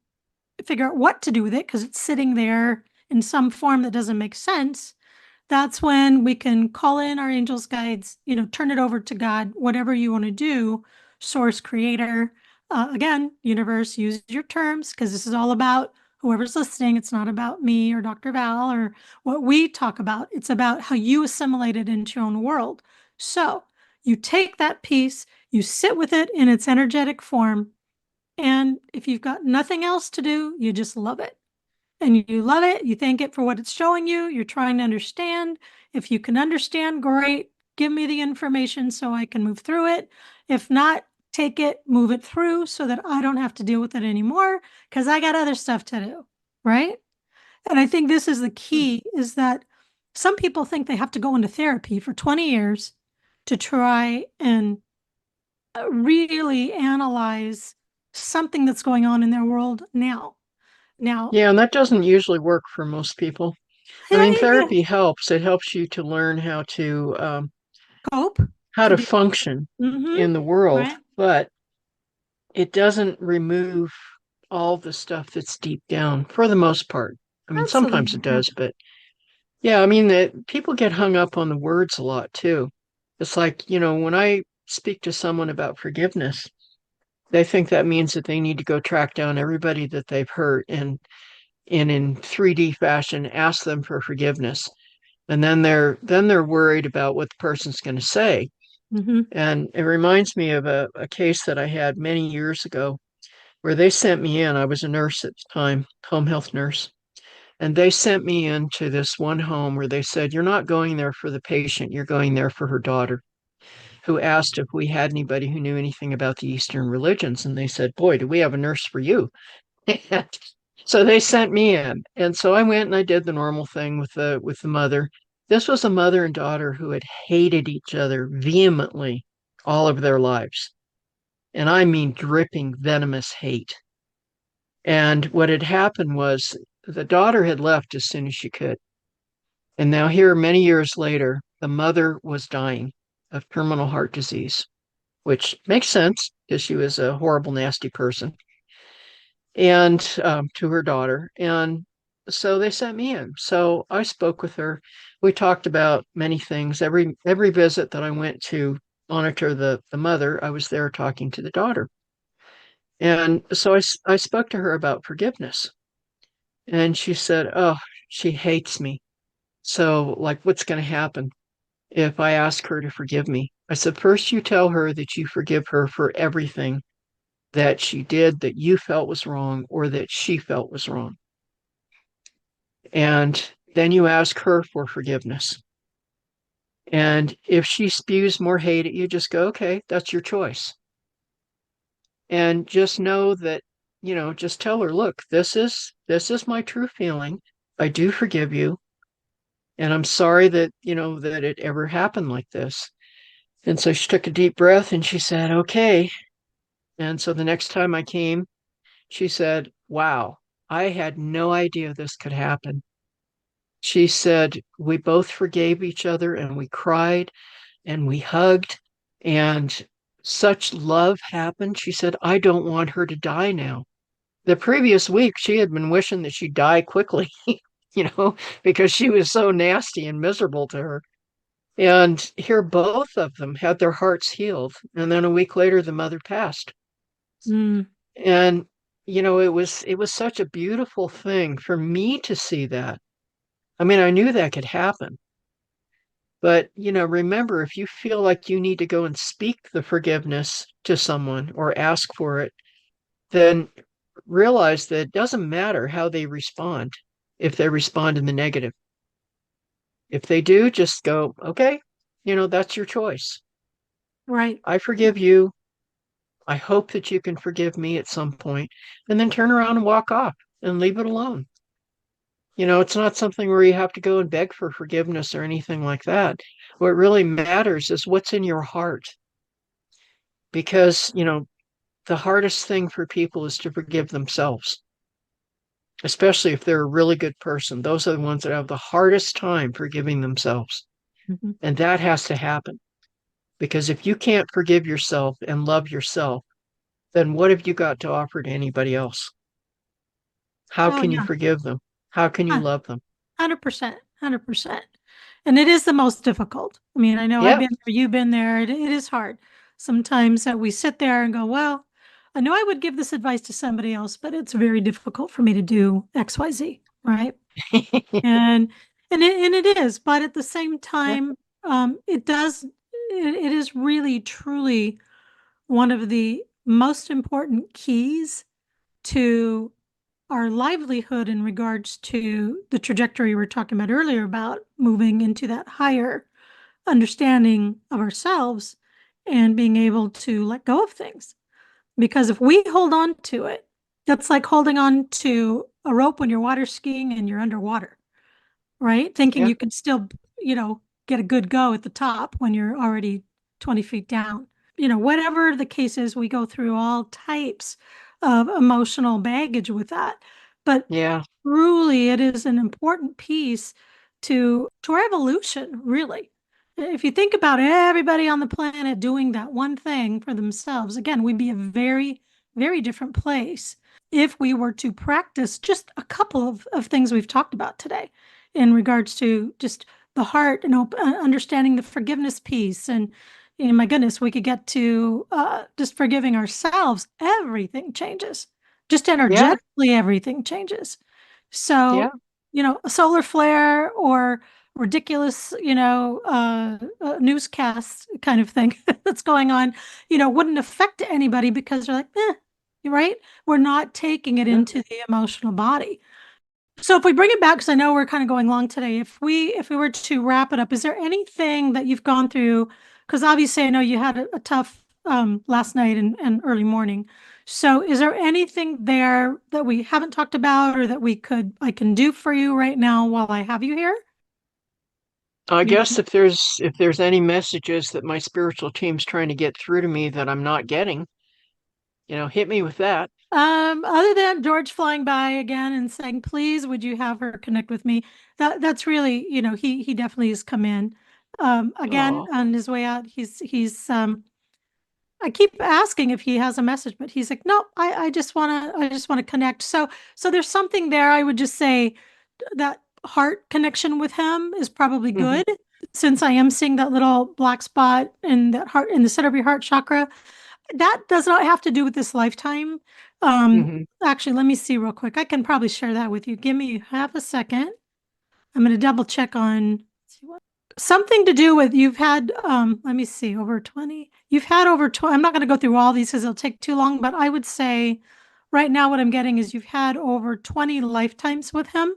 [SPEAKER 1] figure out what to do with it because it's sitting there in some form that doesn't make sense, that's when we can call in our angels, guides, turn it over to God, whatever you want to do, source, creator. Again, universe, use your terms because this is all about whoever's listening. It's not about me or Dr. Val or what we talk about. It's about how you assimilate it into your own world. So you take that piece, you sit with it in its energetic form, and if you've got nothing else to do, you just love it. And you love it. You thank it for what it's showing you. You're trying to understand. If you can understand, great. Give me the information so I can move through it. If not, take it, move it through so that I don't have to deal with it anymore because I got other stuff to do. Right. And I think this is the key is that some people think they have to go into therapy for 20 years to try and really analyze something that's going on in their world now. Now,
[SPEAKER 2] Yeah, and that doesn't usually work for most people. I mean,
[SPEAKER 1] yeah,
[SPEAKER 2] therapy helps. It helps you to learn
[SPEAKER 1] cope
[SPEAKER 2] how
[SPEAKER 1] to
[SPEAKER 2] to
[SPEAKER 1] do.
[SPEAKER 2] function
[SPEAKER 1] Mm-hmm.
[SPEAKER 2] in the world,
[SPEAKER 1] Right.
[SPEAKER 2] but it doesn't remove all the stuff that's deep down for the most part. I mean, sometimes it
[SPEAKER 1] Absolutely.
[SPEAKER 2] does, but yeah, I mean, people get hung up on the words a lot too. It's like, when I speak to someone about forgiveness, they think that means that they need to go track down everybody that they've hurt and in 3D fashion ask them for forgiveness. And then they're worried about what the person's going to say.
[SPEAKER 1] Mm-hmm.
[SPEAKER 2] And it reminds me of a case that I had many years ago where they sent me in. I was a nurse at the time, home health nurse. And they sent me into this one home where they said, "You're not going there for the patient, you're going there for her daughter," who asked if we had anybody who knew anything about the Eastern religions. And they said, "Boy, do we have a nurse for you." So they sent me in. And so I went and I did the normal thing with the mother. This was a mother and daughter who had hated each other vehemently all of their lives. And I mean dripping venomous hate. And what had happened was the daughter had left as soon as she could. And now, here, many years later, the mother was dying of terminal heart disease, which makes sense because she was a horrible, nasty person, and to her daughter. And so they sent me in. So I spoke with her. We talked about many things. Every visit that I went to monitor the mother, I was there talking to the daughter. And so I spoke to her about forgiveness. And she said, "Oh, she hates me. So, like, what's going to happen if I ask her to forgive me?" I said, "First, you tell her that you forgive her for everything that she did that you felt was wrong or that she felt was wrong. And then you ask her for forgiveness. And if she spews more hate at you, just go, okay, that's your choice. And just know that, just tell her, look, this is my true feeling. I do forgive you. And I'm sorry that it ever happened like this." And so she took a deep breath and she said, "Okay." And so the next time I came, she said, "Wow, I had no idea this could happen." She said, "We both forgave each other and we cried and we hugged and such love happened." She said, "I don't want her to die now." The previous week, she had been wishing that she'd die quickly, because she was so nasty and miserable to her. And here, both of them had their hearts healed. And then a week later, the mother passed.
[SPEAKER 1] Mm.
[SPEAKER 2] And it was such a beautiful thing for me to see that. I mean, I knew that could happen. But, remember, if you feel like you need to go and speak the forgiveness to someone or ask for it, then realize that it doesn't matter how they respond if they respond in the negative. If they do, just go, okay, that's your choice.
[SPEAKER 1] Right.
[SPEAKER 2] I forgive you. I hope that you can forgive me at some point, and then turn around and walk off and leave it alone. It's not something where you have to go and beg for forgiveness or anything like that. What really matters is what's in your heart. Because, the hardest thing for people is to forgive themselves, especially if they're a really good person. Those are the ones that have the hardest time forgiving themselves.
[SPEAKER 1] Mm-hmm.
[SPEAKER 2] And that has to happen. Because if you can't forgive yourself and love yourself, then what have you got to offer to anybody else? How
[SPEAKER 1] Oh
[SPEAKER 2] can you
[SPEAKER 1] yeah.
[SPEAKER 2] forgive them? How can you love them?
[SPEAKER 1] 100%, 100%. And it is the most difficult. I mean, I know I've
[SPEAKER 2] Yeah.
[SPEAKER 1] been there, you've been there. It is hard. Sometimes that we sit there and go, well, I know I would give this advice to somebody else, but it's very difficult for me to do XYZ, right? And it is, but at the same
[SPEAKER 2] Yeah.
[SPEAKER 1] time, it is really truly one of the most important keys to our livelihood in regards to the trajectory we were talking about earlier about moving into that higher understanding of ourselves and being able to let go of things. Because if we hold on to it, that's like holding on to a rope when you're water skiing and you're underwater, right? Thinking
[SPEAKER 2] Yeah.
[SPEAKER 1] you can still, get a good go at the top when you're already 20 feet down. Whatever the case is, we go through all types of emotional baggage with that. But
[SPEAKER 2] Yeah.
[SPEAKER 1] truly, it is an important piece to our evolution, really. If you think about everybody on the planet doing that one thing for themselves, again, we'd be a very, very different place if we were to practice just a couple of things we've talked about today in regards to just the heart and understanding the forgiveness piece. And my goodness, we could get to just forgiving ourselves. Everything changes. Just
[SPEAKER 2] Yeah.
[SPEAKER 1] energetically, everything changes.
[SPEAKER 2] Yeah.
[SPEAKER 1] So, a solar flare or ridiculous, newscast kind of thing that's going on, wouldn't affect anybody because they're like, right? We're not taking it
[SPEAKER 2] Yeah.
[SPEAKER 1] into the emotional body. So if we bring it back, because I know we're kind of going long today, if we were to wrap it up, is there anything that you've gone through? Because obviously I know you had a tough last night and early morning. So is there anything there that we haven't talked about or that I can do for you right now while I have you here?
[SPEAKER 2] I
[SPEAKER 1] You-
[SPEAKER 2] guess if there's any messages that my spiritual team's trying to get through to me that I'm not getting, hit me with that.
[SPEAKER 1] Other than George flying by again and saying, "Please, would you have her connect with me?" That's really, he definitely has come in. Again,
[SPEAKER 2] Oh,
[SPEAKER 1] on his way out, he's. I keep asking if he has a message, but he's like, "No, I just wanna connect." So there's something there. I would just say that heart connection with him is probably
[SPEAKER 2] hmm
[SPEAKER 1] good, since I am seeing that little black spot in that heart in the center of your heart chakra. That does not have to do with this lifetime.
[SPEAKER 2] hmm
[SPEAKER 1] Actually, let me see real quick. I can probably share that with you. Give me half a second. I'm going to double check on let's see what something to do with you've had let me see, over 20. You've had over 20. I'm not going to go through all these because it'll take too long, but I would say right now what I'm getting is you've had over 20 lifetimes with him,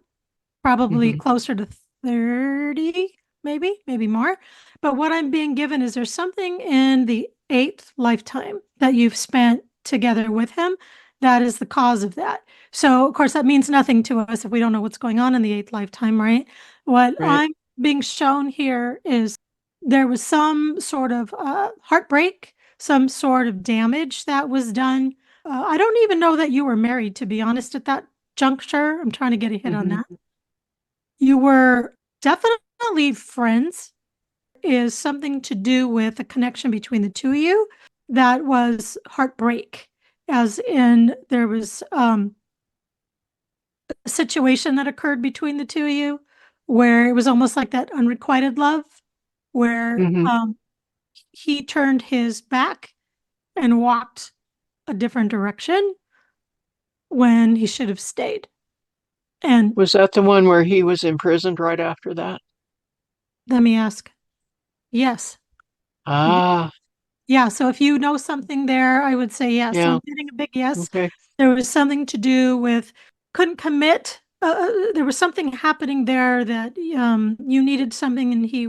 [SPEAKER 1] probably
[SPEAKER 2] hmm
[SPEAKER 1] closer to 30, maybe more. But what I'm being given is there's something in the eighth lifetime that you've spent together with him that is the cause of that. So, of course, that means nothing to us if we don't know what's going on in the eighth lifetime, right? What
[SPEAKER 2] Right.
[SPEAKER 1] I'm being shown here is there was some sort of heartbreak, some sort of damage that was done. I don't even know that you were married, to be honest, at that juncture. I'm trying to get a hit on
[SPEAKER 2] hmm
[SPEAKER 1] that. You were definitely friends, is something to do with a connection between the two of you that was heartbreak, as in there was a situation that occurred between the two of you where it was almost like that unrequited love, where
[SPEAKER 2] hmm
[SPEAKER 1] he turned his back and walked a different direction. when he should have stayed. And
[SPEAKER 2] Was that the one where he was imprisoned right after that?
[SPEAKER 1] let me ask. Yes.
[SPEAKER 2] Ah,
[SPEAKER 1] Yeah. So if you know something there, I would say yes. So
[SPEAKER 2] yeah.
[SPEAKER 1] I'm getting a big yes.
[SPEAKER 2] Okay.
[SPEAKER 1] There was something to do with couldn't commit. There was something happening there that you needed something, and he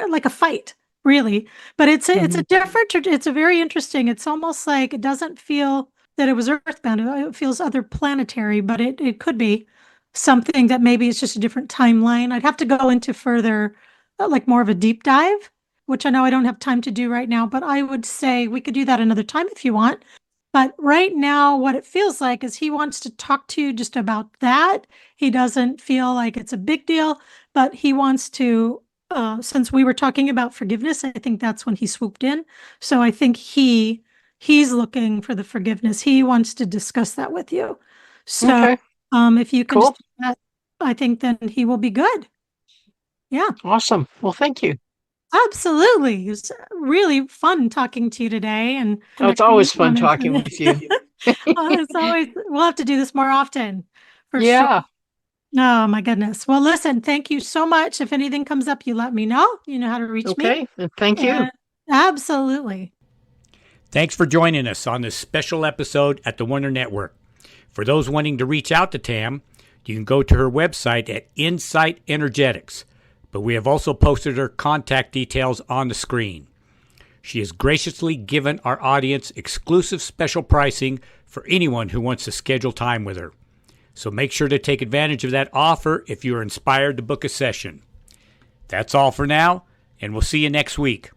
[SPEAKER 1] like a fight, really. But it's a different. It's a very interesting. It's almost like it doesn't feel that it was earthbound. It feels other planetary, but it could be something that maybe it's just a different timeline. I'd have to go into further, like more of a deep dive, which I know I don't have time to do right now. But I would say we could do that another time if you want. But right now, what it feels like is he wants to talk to you just about that. He doesn't feel like it's a big deal, but he wants to, since we were talking about forgiveness, I think that's when he swooped in. So I think he's looking for the forgiveness. He wants to discuss that with you. So
[SPEAKER 2] Okay.
[SPEAKER 1] if you can
[SPEAKER 2] Cool.
[SPEAKER 1] just do that, I think then he will be good. Yeah.
[SPEAKER 2] Awesome. Well, thank you.
[SPEAKER 1] Absolutely. It's really fun talking to you today and
[SPEAKER 2] Oh, it's
[SPEAKER 1] connecting
[SPEAKER 2] always fun
[SPEAKER 1] on
[SPEAKER 2] talking
[SPEAKER 1] information.
[SPEAKER 2] with you.
[SPEAKER 1] It's always, we'll have to do this more often for sure.
[SPEAKER 2] Yeah.
[SPEAKER 1] Oh my goodness. Well, listen, thank you so much. If anything comes up, you let me know. You know how to reach me.
[SPEAKER 2] Okay. And thank you.
[SPEAKER 1] And absolutely.
[SPEAKER 3] Thanks for joining us on this special episode at the Wonder Network. For those wanting to reach out to Tam, you can go to her website at Insight Energetics, but we have also posted her contact details on the screen. She has graciously given our audience exclusive special pricing for anyone who wants to schedule time with her. So make sure to take advantage of that offer if you are inspired to book a session. That's all for now, and we'll see you next week.